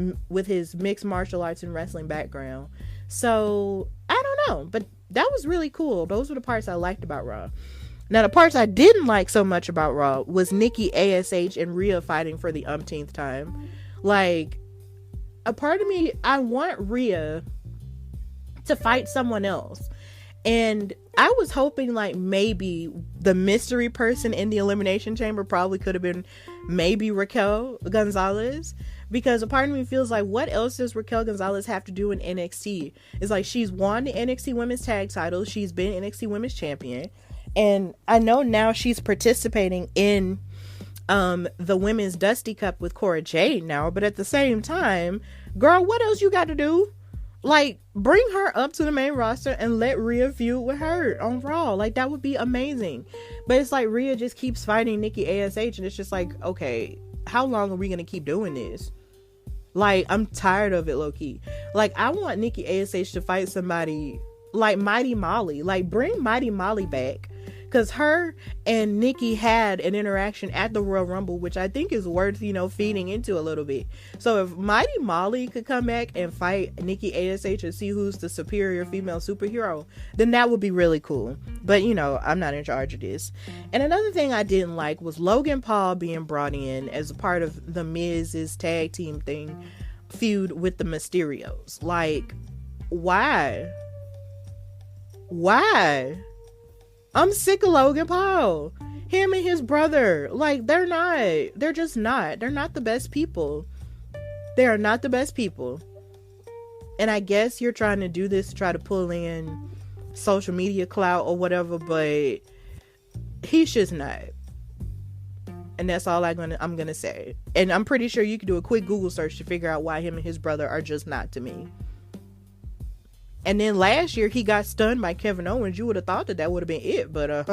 S1: mixed martial arts and wrestling background. So I don't know, but that was really cool. Those were the parts I liked about Raw. Now, the parts I didn't like so much about Raw was Nikki ASH and Rhea fighting for the umpteenth time. Like, a part of me, I want Rhea to fight someone else. And I was hoping, like, maybe the mystery person in the Elimination Chamber probably could have been maybe Raquel Gonzalez. Because a part of me feels like, what else does Raquel Gonzalez have to do in NXT? It's like, she's won the NXT Women's Tag title. She's been NXT Women's Champion. And I know now she's participating in the Women's Dusty Cup with Cora Jade now. But at the same time, girl, what else you got to do? Like, bring her up to the main roster and let Rhea feud with her on Raw. Like, that would be amazing. But it's like Rhea just keeps fighting Nikki ASH, and it's just like, okay, how long are we going to keep doing this? Like, I'm tired of it, low-key. Like, I want Nikki ASH to fight somebody like Mighty Molly. Like, bring Mighty Molly back. Because her and Nikki had an interaction at the Royal Rumble, which I think is worth, feeding into a little bit. So if Mighty Molly could come back and fight Nikki ASH and see who's the superior female superhero, then that would be really cool. But, I'm not in charge of this. And another thing I didn't like was Logan Paul being brought in as a part of the Miz's tag team feud with the Mysterios. Like, why? I'm sick of Logan Paul. Him and his brother. Like, they're not the best people. They are not the best people. And I guess you're trying to do this to try to pull in social media clout or whatever, but he's just not. And that's all I'm gonna say. And I'm pretty sure you could do a quick Google search to figure out why him and his brother are just not to me. And then last year, he got stunned by Kevin Owens. You would have thought that would have been it. But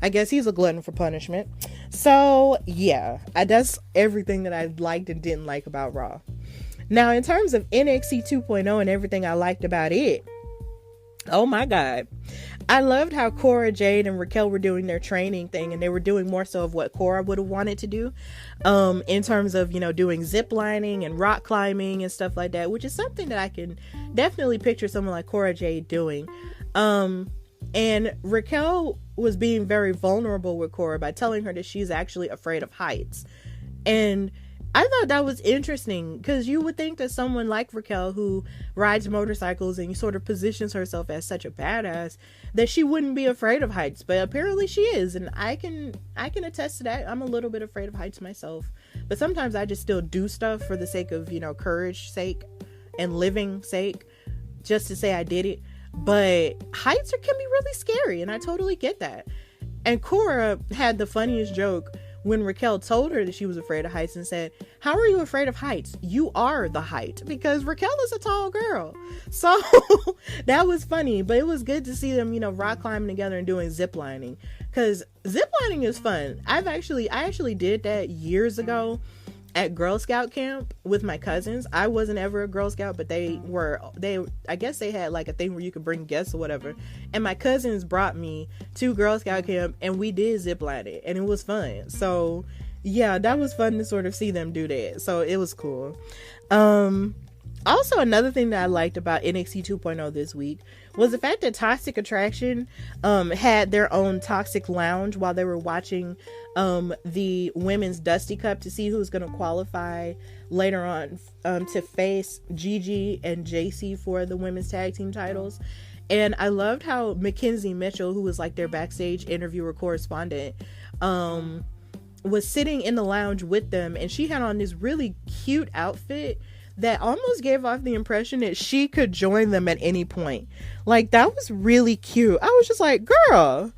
S1: I guess he's a glutton for punishment. So, yeah. That's everything that I liked and didn't like about Raw. Now, in terms of NXT 2.0 and everything I liked about it, oh my God. I loved how Cora Jade and Raquel were doing their training thing, and they were doing more so of what Cora would have wanted to do in terms of, doing zip lining and rock climbing and stuff like that, which is something that I can definitely picture someone like Cora Jade doing. And Raquel was being very vulnerable with Cora by telling her that she's actually afraid of heights. And I thought that was interesting, because you would think that someone like Raquel, who rides motorcycles and sort of positions herself as such a badass, that she wouldn't be afraid of heights. But apparently she is, and I can attest to that. I'm a little bit afraid of heights myself, but sometimes I just still do stuff for the sake of, courage sake and living sake, just to say I did it. But heights can be really scary, and I totally get that. And Cora had the funniest joke when Raquel told her that she was afraid of heights and said, "How are you afraid of heights? You are the height," because Raquel is a tall girl. So that was funny, but it was good to see them, rock climbing together and doing zip lining, because zip lining is fun. I actually did that years ago. at Girl Scout camp with my cousins. I wasn't ever a Girl Scout, but they I guess they had like a thing where you could bring guests or whatever. And my cousins brought me to Girl Scout camp and we did zip line it and it was fun. So yeah, that was fun to sort of see them do that. So it was cool. Also, another thing that I liked about NXT 2.0 this week was the fact that Toxic Attraction had their own Toxic Lounge while they were watching the Women's Dusty Cup to see who's going to qualify later on to face Gigi and JC for the Women's Tag Team titles. And I loved how Mackenzie Mitchell, who was like their backstage interviewer correspondent, was sitting in the lounge with them, and she had on this really cute outfit that almost gave off the impression that she could join them at any point. Like, that was really cute. I was just like, girl,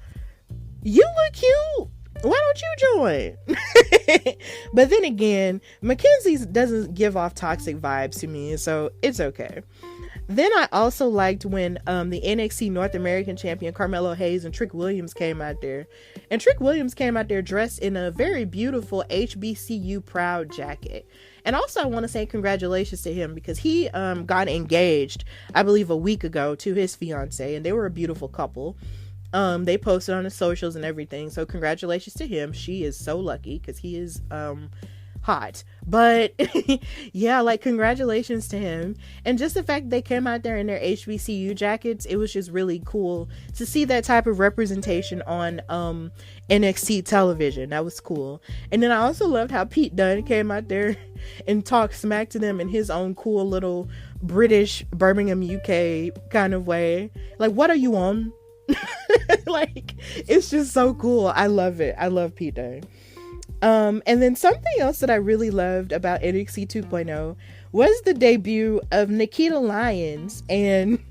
S1: you look cute. Why don't you join? But then again, Mackenzie doesn't give off toxic vibes to me, so it's okay. Then I also liked when the NXT North American champion Carmelo Hayes and Trick Williams came out there. And Trick Williams came out there dressed in a very beautiful HBCU Proud jacket. And also I want to say congratulations to him because he got engaged, I believe, a week ago to his fiance, and they were a beautiful couple. They posted on the socials and everything, so congratulations to him. She is so lucky because he is hot. But yeah, like, congratulations to him. And just the fact they came out there in their HBCU jackets, it was just really cool to see that type of representation on NXT television. That was cool. And then I also loved how Pete Dunne came out there and talked smack to them in his own cool little British Birmingham, UK kind of way. Like, what are you on? Like, it's just so cool. I love it. I love Pete Dunne. And then something else that I really loved about NXT 2.0 was the debut of Nikita Lyons and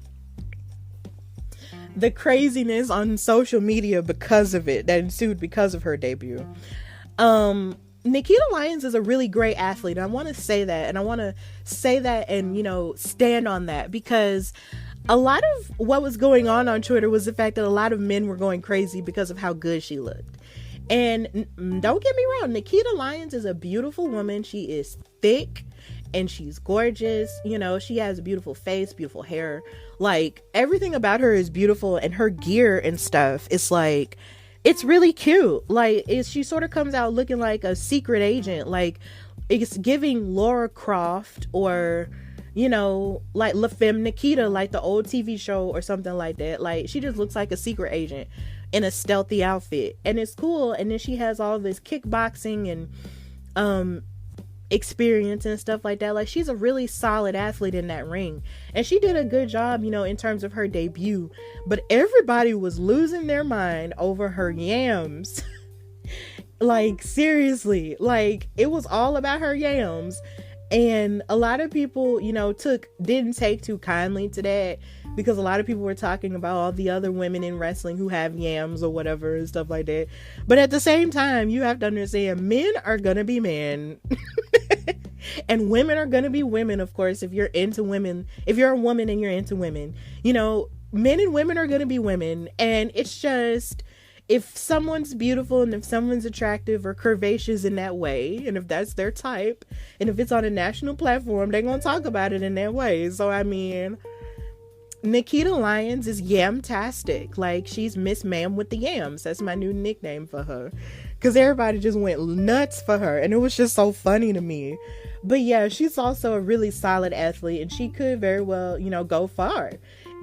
S1: the craziness on social media because of it that ensued because of her debut. Nikita Lyons is a really great athlete. I want to say that, and I want to say that and, you know, stand on that, because a lot of what was going on Twitter was the fact that a lot of men were going crazy because of how good she looked. And don't get me wrong, Nikita Lyons is a beautiful woman. She is thick and she's gorgeous. You know, she has a beautiful face, beautiful hair. Like, everything about her is beautiful, and her gear and stuff, it's like, it's really cute. Like, she sort of comes out looking like a secret agent. Like, it's giving Laura Croft, or, you know, like La Femme Nikita, like the old TV show or something like that. Like, she just looks like a secret agent in a stealthy outfit, and it's cool. And then she has all this kickboxing and experience and stuff like that. Like, she's a really solid athlete in that ring, and she did a good job, you know, in terms of her debut. But everybody was losing their mind over her yams. Like, seriously, like, it was all about her yams. And a lot of people, you know, didn't take too kindly to that, because a lot of people were talking about all the other women in wrestling who have yams or whatever and stuff like that. But at the same time, you have to understand, men are gonna be men. And women are gonna be women, of course, if you're into women. If you're a woman and you're into women, you know, men and women are gonna be women. And it's just, if someone's beautiful and if someone's attractive or curvaceous in that way, and if that's their type, and if it's on a national platform, they're gonna talk about it in that way. So, I mean, Nikita Lyons is yamtastic. Like, she's Miss Ma'am with the yams. That's my new nickname for her, because everybody just went nuts for her, and it was just so funny to me. But yeah, she's also a really solid athlete, and she could very well, you know, go far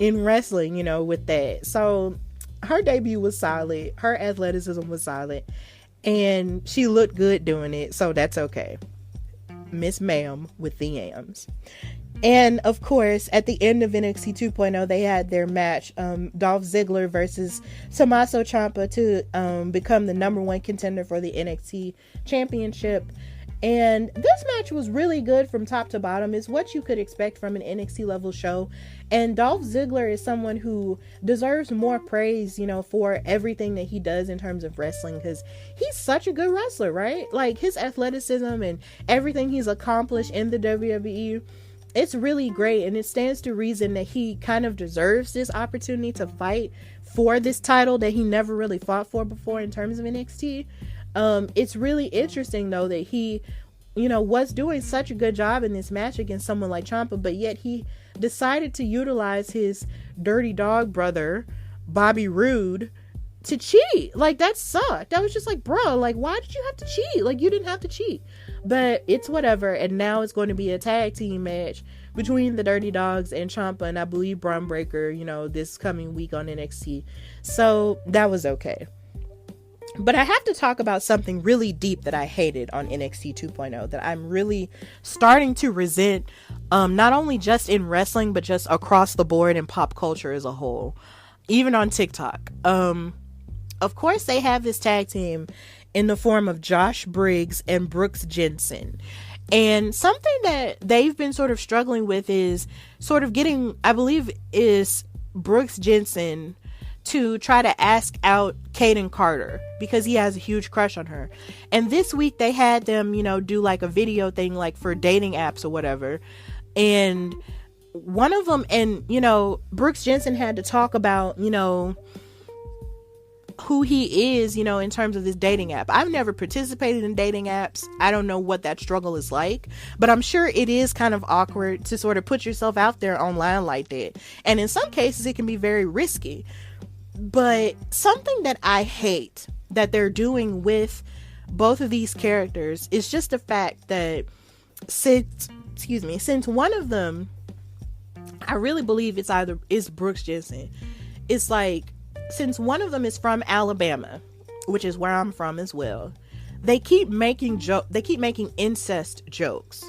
S1: in wrestling, you know, with that. So her debut was solid. Her athleticism was solid, and she looked good doing it. So that's okay. Miss Ma'am with the yams. And of course, at the end of NXT 2.0, they had their match, Dolph Ziggler versus Tommaso Ciampa, to become the number one contender for the NXT championship. And this match was really good from top to bottom. It's what you could expect from an NXT level show. And Dolph Ziggler is someone who deserves more praise, you know, for everything that he does in terms of wrestling, because he's such a good wrestler, right? Like, his athleticism and everything he's accomplished in the WWE, it's really great. And it stands to reason that he kind of deserves this opportunity to fight for this title that he never really fought for before in terms of NXT. It's really interesting, though, that he was doing such a good job in this match against someone like Ciampa, but yet he decided to utilize his dirty dog brother, Bobby Roode, to cheat. Like, that sucked. I was just like, bro, like, why did you have to cheat? Like, you didn't have to cheat. But it's whatever. And now it's going to be a tag team match between the Dirty Dogs and Ciampa, and I believe Braun Breaker, this coming week on NXT. So that was okay. But I have to talk about something really deep that I hated on NXT 2.0 that I'm really starting to resent, not only just in wrestling, but just across the board in pop culture as a whole, even on TikTok. Of course, they have this tag team in the form of Josh Briggs and Brooks Jensen. And something that they've been sort of struggling with is sort of getting, I believe, is Brooks Jensen to try to ask out Kaden Carter because he has a huge crush on her. And this week they had them, do like a video thing like for dating apps or whatever. And one of them, and, Brooks Jensen had to talk about, who he is, in terms of this dating app. I've never participated in dating apps. I don't know what that struggle is like, but I'm sure it is kind of awkward to sort of put yourself out there online like that. And in some cases it can be very risky. But something that I hate that they're doing with both of these characters is just the fact that since one of them, I really believe it's Brooks Jensen. It's like, since one of them is from Alabama, which is where I'm from as well, they keep making incest jokes.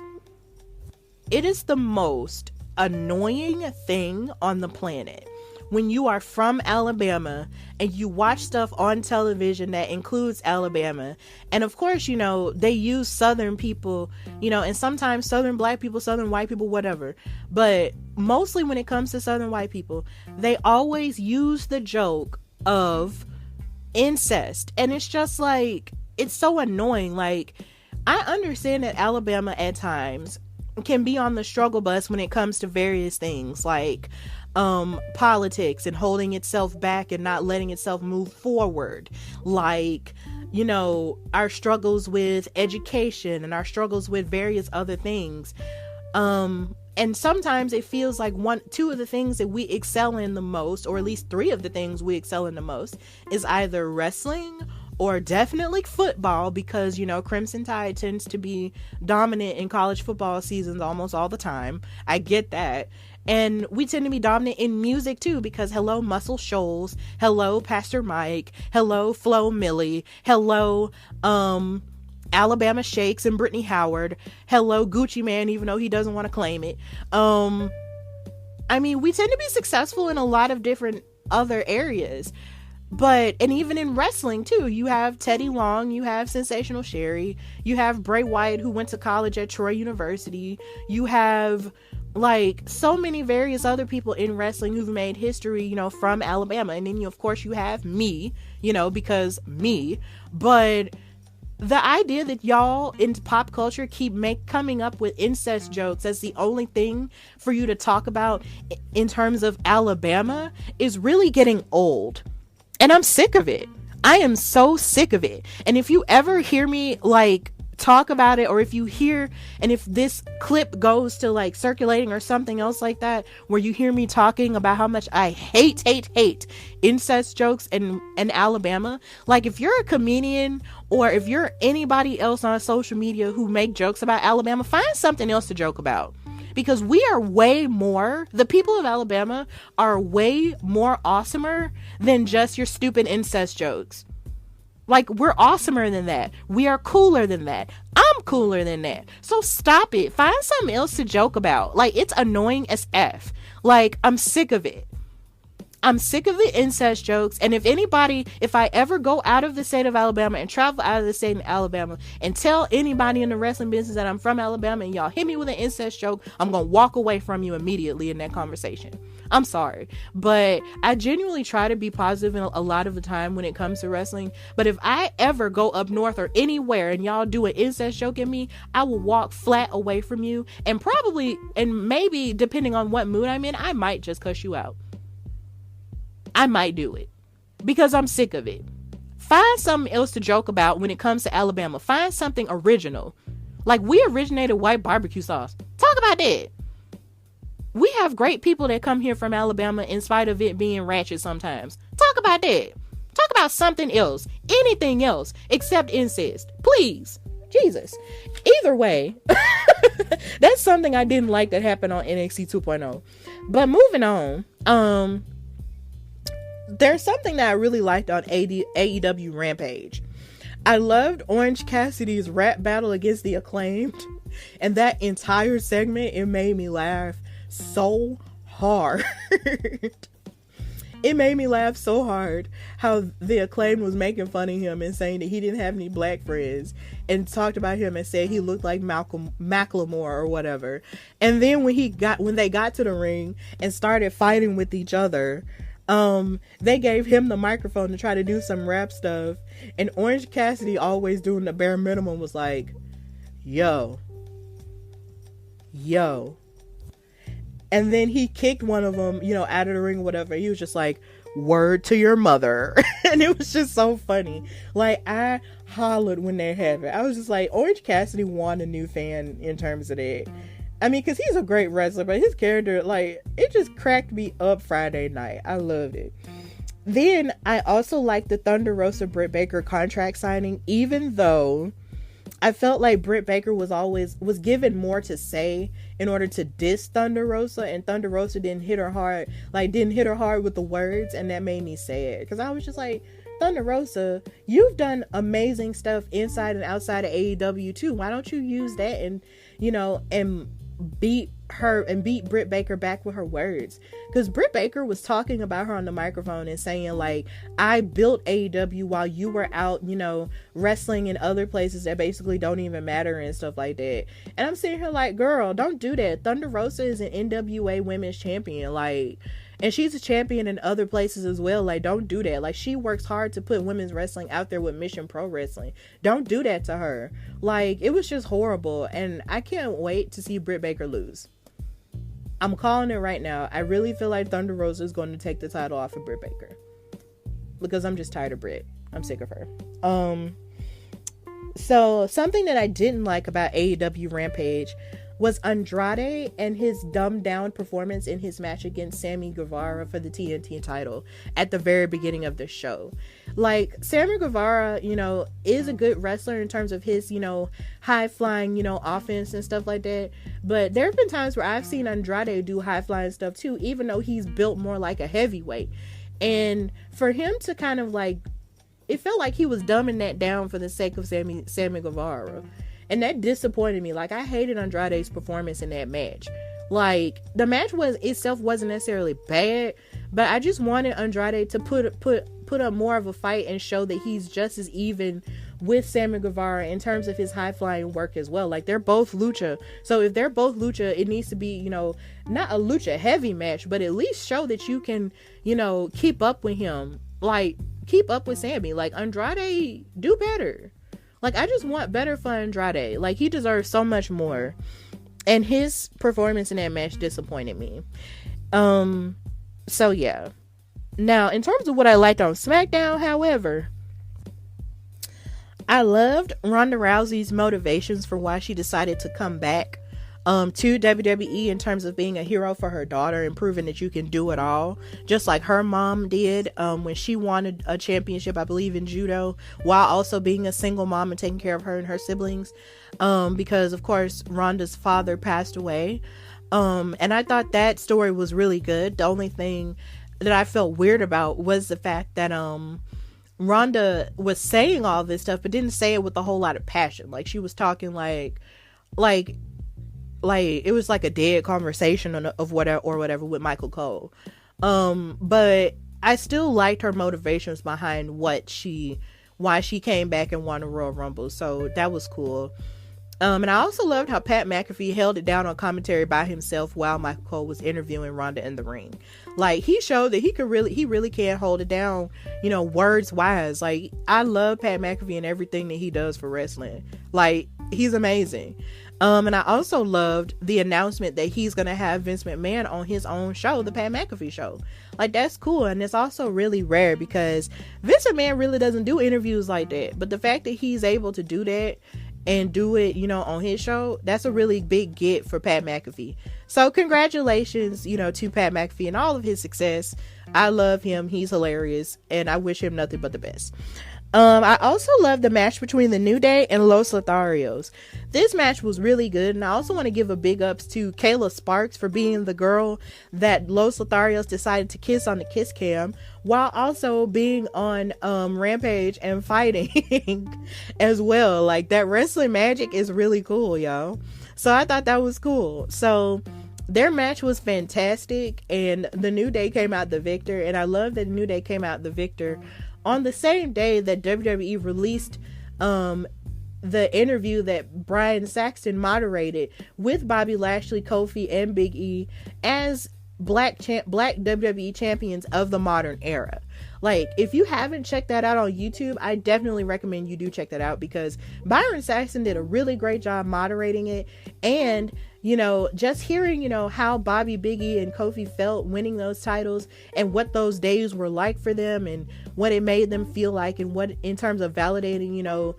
S1: It is the most annoying thing on the planet when you are from Alabama and you watch stuff on television that includes Alabama. And of course, they use Southern people, and sometimes Southern black people, Southern white people, whatever. But mostly when it comes to Southern white people, they always use the joke of incest. And it's just like, it's so annoying. Like, I understand that Alabama at times can be on the struggle bus when it comes to various things like politics and holding itself back and not letting itself move forward, like our struggles with education and our struggles with various other things, and sometimes it feels like two of the things that we excel in the most, or at least three of the things we excel in the most, is either wrestling or definitely football, because Crimson Tide tends to be dominant in college football seasons almost all the time. I get that. And we tend to be dominant in music too, because hello Muscle Shoals, hello Pastor Mike, hello Flo Millie, hello Alabama Shakes and Brittany Howard, hello Gucci Man, even though he doesn't want to claim it. We tend to be successful in a lot of different other areas. And even in wrestling too, you have Teddy Long, you have Sensational Sherry, you have Bray Wyatt, who went to college at Troy University, you have like so many various other people in wrestling who've made history, from Alabama. And then of course you have me, because me. But the idea that y'all in pop culture keep coming up with incest jokes as the only thing for you to talk about in terms of Alabama is really getting old. And I'm sick of it. I am so sick of it. And if you ever hear me like talk about it, or if you hear, and if this clip goes to like circulating or something else like that, where you hear me talking about how much I hate incest jokes in Alabama, like if you're a comedian or if you're anybody else on social media who make jokes about Alabama, find something else to joke about. Because the people of Alabama are way more awesomer than just your stupid incest jokes. Like, we're awesomer than that. We are cooler than that. I'm cooler than that. So stop it. Find something else to joke about. Like, it's annoying as F. Like, I'm sick of it. I'm sick of the incest jokes. And if I ever go out of the state of Alabama and travel out of the state of Alabama and tell anybody in the wrestling business that I'm from Alabama and y'all hit me with an incest joke, I'm going to walk away from you immediately in that conversation. I'm sorry. But I genuinely try to be positive a lot of the time when it comes to wrestling. But if I ever go up north or anywhere and y'all do an incest joke at me, I will walk flat away from you, and maybe depending on what mood I'm in, I might just cuss you out. I might do it because I'm sick of it. Find something else to joke about when it comes to Alabama. Find something original. Like, we originated white barbecue sauce. Talk about that. We have great people that come here from Alabama in spite of it being ratchet sometimes. Talk about that. Talk about something else. Anything else except incest. Please. Jesus. Either way, that's something I didn't like that happened on NXT 2.0. But moving on, there's something that I really liked on AEW Rampage. I loved Orange Cassidy's rap battle against the Acclaimed. And that entire segment, it made me laugh so hard. It made me laugh so hard how the Acclaimed was making fun of him and saying that he didn't have any black friends, and talked about him and said he looked like Malcolm Macklemore or whatever. And then when they got to the ring and started fighting with each other, they gave him the microphone to try to do some rap stuff, and Orange Cassidy, always doing the bare minimum, was like, yo. And then he kicked one of them, out of the ring or whatever. He was just like, word to your mother. And it was just so funny. Like, I hollered when that happened. I was just like, Orange Cassidy won a new fan in terms of that. I mean, because he's a great wrestler, but his character, like, it just cracked me up Friday night. I loved it. Then I also liked the Thunder Rosa Britt Baker contract signing, even though I felt like Britt Baker was given more to say in order to diss Thunder Rosa, and Thunder Rosa didn't hit her hard with the words, and that made me sad, because I was just like, Thunder Rosa, you've done amazing stuff inside and outside of AEW too. Why don't you use that and beat Britt Baker back with her words? Because Britt Baker was talking about her on the microphone and saying, like, I built AEW while you were out, wrestling in other places that basically don't even matter and stuff like that. And I'm sitting here like, girl, don't do that. Thunder Rosa is an NWA women's champion, like, and she's a champion in other places as well. Like, don't do that. Like, she works hard to put women's wrestling out there with Mission Pro Wrestling. Don't do that to her. Like, it was just horrible, and I can't wait to see Britt Baker lose. I'm calling it right now. I really feel like Thunder Rosa is going to take the title off of Britt Baker, because I'm just tired of Britt. I'm sick of her. So something that I didn't like about AEW Rampage was Andrade and his dumbed down performance in his match against Sammy Guevara for the TNT title at the very beginning of the show. Like, Sammy Guevara, is a good wrestler in terms of his, high flying, offense and stuff like that. But there have been times where I've seen Andrade do high flying stuff too, even though he's built more like a heavyweight. And for him to kind of like, it felt like he was dumbing that down for the sake of Sammy Guevara. And that disappointed me. Like, I hated Andrade's performance in that match. Like, the match wasn't necessarily bad, but I just wanted Andrade to put up more of a fight and show that he's just as even with Sammy Guevara in terms of his high flying work as well. Like, they're both lucha, so if they're both lucha, it needs to be, not a lucha heavy match, but at least show that you can, keep up with him. Like, keep up with Sammy. Like, Andrade, do better. Like, I just want better for Andrade. Like, he deserves so much more. And his performance in that match disappointed me. So yeah. Now, in terms of what I liked on SmackDown, however, I loved Ronda Rousey's motivations for why she decided to come back to WWE in terms of being a hero for her daughter and proving that you can do it all, just like her mom did when she wanted a championship, I believe, in judo, while also being a single mom and taking care of her and her siblings, because of course Ronda's father passed away, and I thought that story was really good. The only thing that I felt weird about was the fact that Ronda was saying all this stuff but didn't say it with a whole lot of passion. Like, she was talking like it was like a dead conversation of whatever with Michael Cole. But I still liked her motivations behind why she came back and won a Royal Rumble. So that was cool. And I also loved how Pat McAfee held it down on commentary by himself while Michael Cole was interviewing Ronda in the ring. Like, he showed that he really can hold it down, words wise. Like, I love Pat McAfee and everything that he does for wrestling. Like, he's amazing. And I also loved the announcement that he's going to have Vince McMahon on his own show, the Pat McAfee Show. Like, that's cool. And it's also really rare because Vince McMahon really doesn't do interviews like that. But the fact that he's able to do that and do it, on his show, that's a really big get for Pat McAfee. So congratulations, to Pat McAfee and all of his success. I love him. He's hilarious, and I wish him nothing but the best. I also love the match between the New Day and Los Lotharios. This match was really good, and I also want to give a big ups to Kayla Sparks for being the girl that Los Lotharios decided to kiss on the kiss cam, while also being on Rampage and fighting as well. Like, that wrestling magic is really cool, y'all. So I thought that was cool. So their match was fantastic, and the New Day came out the victor, and I love that the New Day came out the victor on the same day that WWE released the interview that Brian Saxton moderated with Bobby Lashley, Kofi, and Big E as black WWE champions of the modern era. Like, if you haven't checked that out on YouTube, I definitely recommend you do check that out, because Byron Saxton did a really great job moderating it. And, just hearing, how Bobby, Big E, and Kofi felt winning those titles, and what those days were like for them, and what it made them feel like, and what, in terms of validating,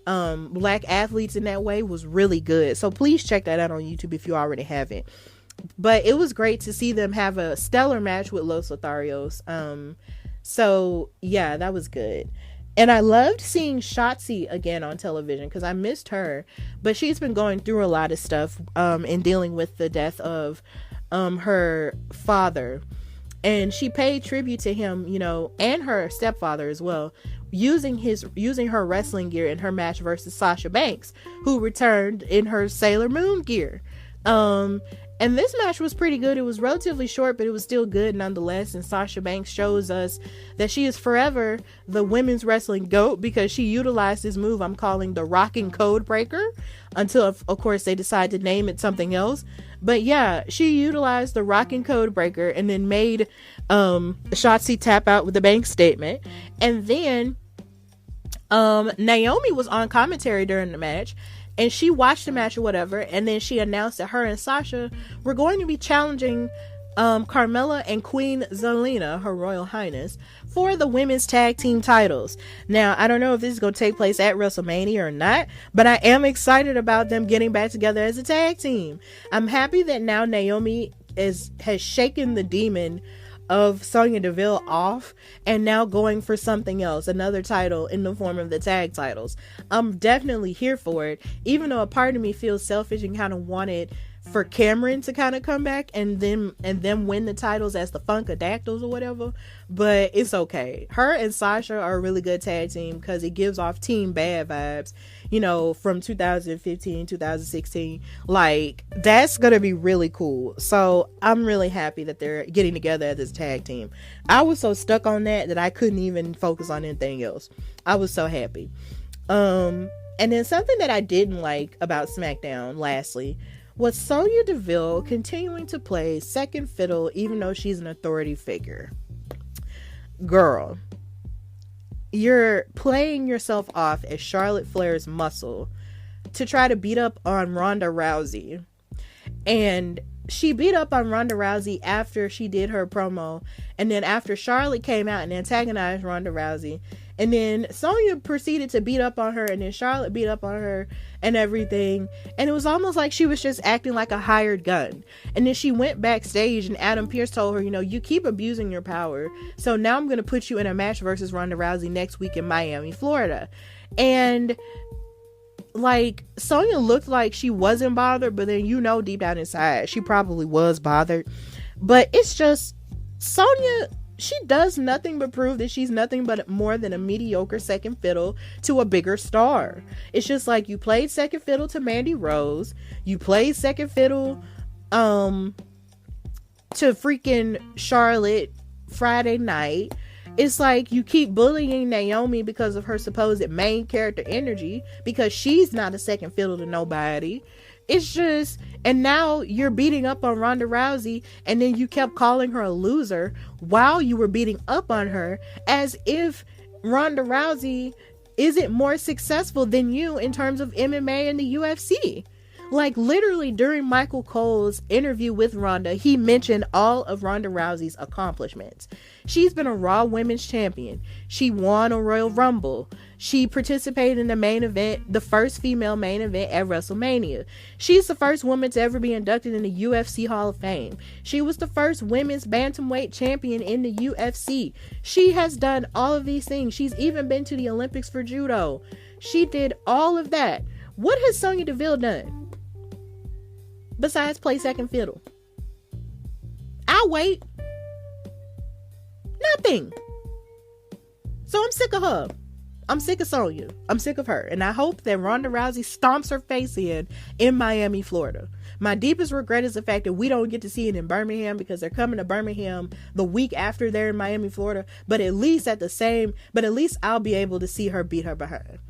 S1: black athletes in that way, was really good. So please check that out on YouTube if you already haven't. But it was great to see them have a stellar match with Los Lotharios. So yeah, that was good. And I loved seeing Shotzi again on television, because I missed her, but she's been going through a lot of stuff and dealing with the death of her father, and she paid tribute to him, and her stepfather as well, using her wrestling gear in her match versus Sasha Banks, who returned in her Sailor Moon gear. And this match was pretty good. It was relatively short, but it was still good nonetheless. And Sasha Banks shows us that she is forever the women's wrestling GOAT, because she utilized this move I'm calling the Rocking Code Breaker, until, of course, they decide to name it something else. But yeah, she utilized the Rocking Code Breaker and then made Shotzi tap out with the Banks statement. And then Naomi was on commentary during the match, and she watched the match or whatever, and then she announced that her and Sasha were going to be challenging Carmella and Queen Zelina, Her Royal Highness, for the women's tag team titles. Now, I don't know if this is going to take place at WrestleMania or not, but I am excited about them getting back together as a tag team. I'm happy that now Naomi has shaken the demon of Sonya Deville off, and now going for something else, another title in the form of the tag titles. I'm definitely here for it, even though a part of me feels selfish and kind of wanted for Cameron to kind of come back and then win the titles as the Funkadactyls or whatever, but it's okay. Her and Sasha are a really good tag team, because it gives off Team Bad vibes, from 2015, 2016. Like, that's gonna be really cool. So I'm really happy that they're getting together as this tag team. I was so stuck on that I couldn't even focus on anything else. I was so happy. And then something that I didn't like about SmackDown, lastly, was Sonya Deville continuing to play second fiddle, even though she's an authority figure. Girl, you're playing yourself off as Charlotte Flair's muscle to try to beat up on Ronda Rousey. And she beat up on Ronda Rousey after she did her promo, and then after Charlotte came out and antagonized Ronda Rousey, and then Sonya proceeded to beat up on her, and then Charlotte beat up on her and everything, and it was almost like she was just acting like a hired gun. And then she went backstage, and Adam Pearce told her, you keep abusing your power, so now I'm going to put you in a match versus Ronda Rousey next week in Miami, Florida. And like, Sonya looked like she wasn't bothered, but then deep down inside she probably was bothered. But it's just, Sonya, she does nothing but prove that she's nothing but more than a mediocre second fiddle to a bigger star. It's just like, you played second fiddle to Mandy Rose, you played second fiddle to freaking Charlotte Friday night. It's like you keep bullying Naomi because of her supposed main character energy, because she's not a second fiddle to nobody. It's just, and now you're beating up on Ronda Rousey, and then you kept calling her a loser while you were beating up on her, as if Ronda Rousey isn't more successful than you in terms of MMA and the UFC. Like, literally during Michael Cole's interview with Ronda, he mentioned all of Ronda Rousey's accomplishments. She's been a Raw Women's Champion. She won a Royal Rumble. She participated in the main event, the first female main event at WrestleMania. She's the first woman to ever be inducted in the UFC Hall of Fame. She was the first women's bantamweight champion in the UFC. She has done all of these things. She's even been to the Olympics for judo. She did all of that. What has Sonya Deville done besides play second fiddle? I'll wait. Nothing. So I'm sick of her. I'm sick of Sonya. I'm sick of her. And I hope that Ronda Rousey stomps her face in Miami, Florida. My deepest regret is the fact that we don't get to see it in Birmingham, because they're coming to Birmingham the week after they're in Miami, Florida. But at least I'll be able to see her beat her behind.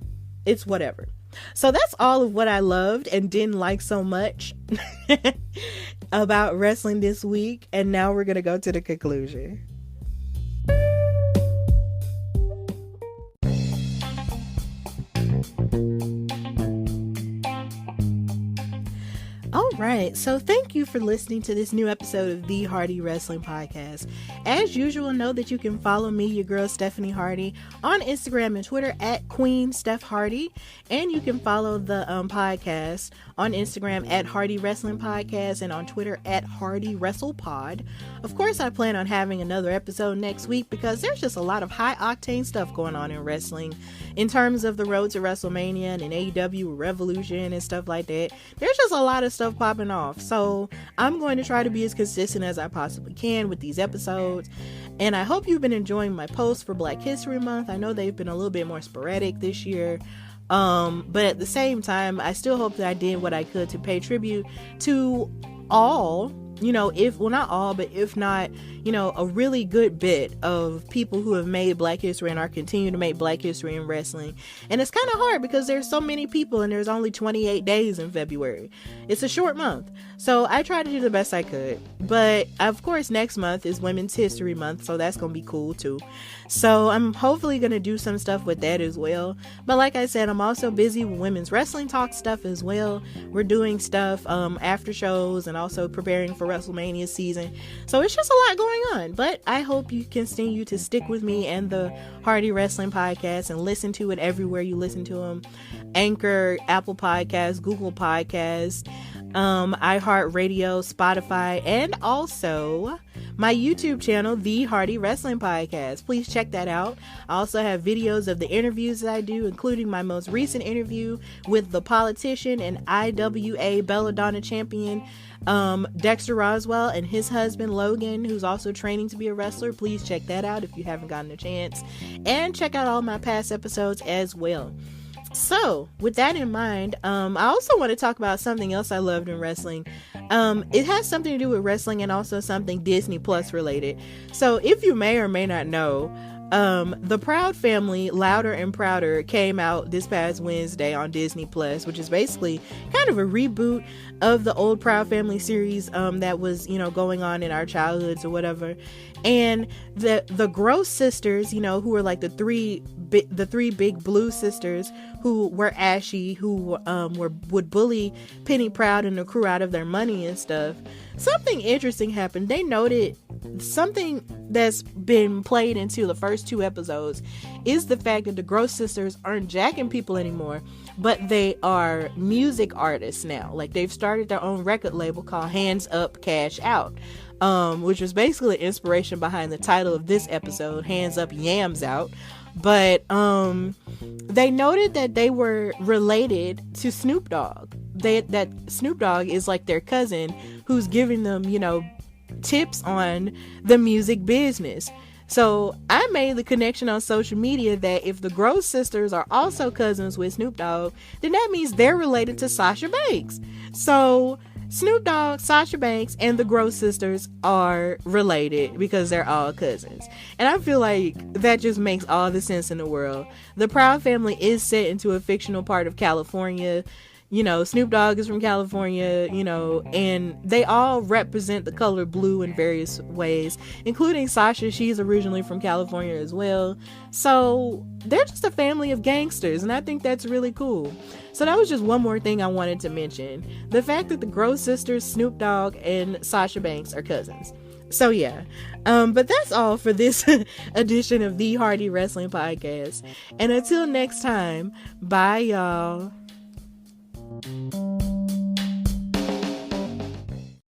S1: It's whatever. So that's all of what I loved and didn't like so much about wrestling this week. And now we're going to go to the conclusion. All right, so thank you for listening to this new episode of The Hardy Wrestling Podcast. As usual, know that you can follow me, your girl Stephanie Hardy, on Instagram and Twitter at Queen Steph Hardy, and you can follow the podcast on Instagram at Hardy Wrestling Podcast and on Twitter at Hardy Wrestle Pod. Of course, I plan on having another episode next week, because there's just a lot of high octane stuff going on in wrestling in terms of the road to WrestleMania and AEW Revolution and stuff like that. There's just a lot of stuff popping off, so I'm going to try to be as consistent as I possibly can with these episodes. And I hope you've been enjoying my posts for Black History Month. I know they've been a little bit more sporadic this year, but at the same time, I still hope that I did what I could to pay tribute to all, if not all, but if not, a really good bit of people who have made Black history and are continuing to make Black history in wrestling. And it's kind of hard because there's so many people and there's only 28 days in February. It's a short month. So I tried to do the best I could. But of course, next month is Women's History Month, so that's going to be cool too. So I'm hopefully going to do some stuff with that as well. But like I said, I'm also busy with women's wrestling talk stuff as well. We're doing stuff after shows and also preparing for WrestleMania season. So it's just a lot going on, but I hope you continue to stick with me and the Hardy Wrestling Podcast and listen to it everywhere you listen to them. Anchor, Apple Podcasts, Google Podcasts, iHeartRadio, Spotify, and also my YouTube channel, The Hardy Wrestling Podcast. Please check that out. I also have videos of the interviews that I do, including my most recent interview with the politician and IWA Belladonna champion, Dexter Roswell, and his husband Logan, who's also training to be a wrestler. Please check that out if you haven't gotten a chance, and check out all my past episodes as well. So with that in mind, I also want to talk about something else I loved in wrestling. It has something to do with wrestling and also something Disney Plus related. So if you may or may not know, the Proud Family Louder and Prouder came out this past Wednesday on Disney Plus, which is basically kind of a reboot of the old Proud Family series that was, going on in our childhoods or whatever. And the Gross sisters, who were like the three big blue sisters who were ashy, who would bully Penny Proud and the crew out of their money and stuff. Something interesting happened. They noted something that's been played into the first 2 episodes is the fact that the Gross sisters aren't jacking people anymore, but they are music artists now. Like, they've started their own record label called Hands Up Cash Out, which was basically inspiration behind the title of this episode, Hands Up Yams Out. But they noted that they were related to Snoop Dogg. That Snoop Dogg is like their cousin who's giving them, tips on the music business. So I made the connection on social media that if the Gross sisters are also cousins with Snoop Dogg, then that means they're related to Sasha Banks. So Snoop Dogg, Sasha Banks, and the Gross sisters are related because they're all cousins. And I feel like that just makes all the sense in the world. The Proud Family is set into a fictional part of California. Snoop Dogg is from California, and they all represent the color blue in various ways, including Sasha. She's originally from California as well. So they're just a family of gangsters, and I think that's really cool. So that was just one more thing I wanted to mention. The fact that the Gross sisters, Snoop Dogg and Sasha Banks, are cousins. So yeah, but that's all for this edition of the Hardy Wrestling Podcast. And until next time, bye y'all.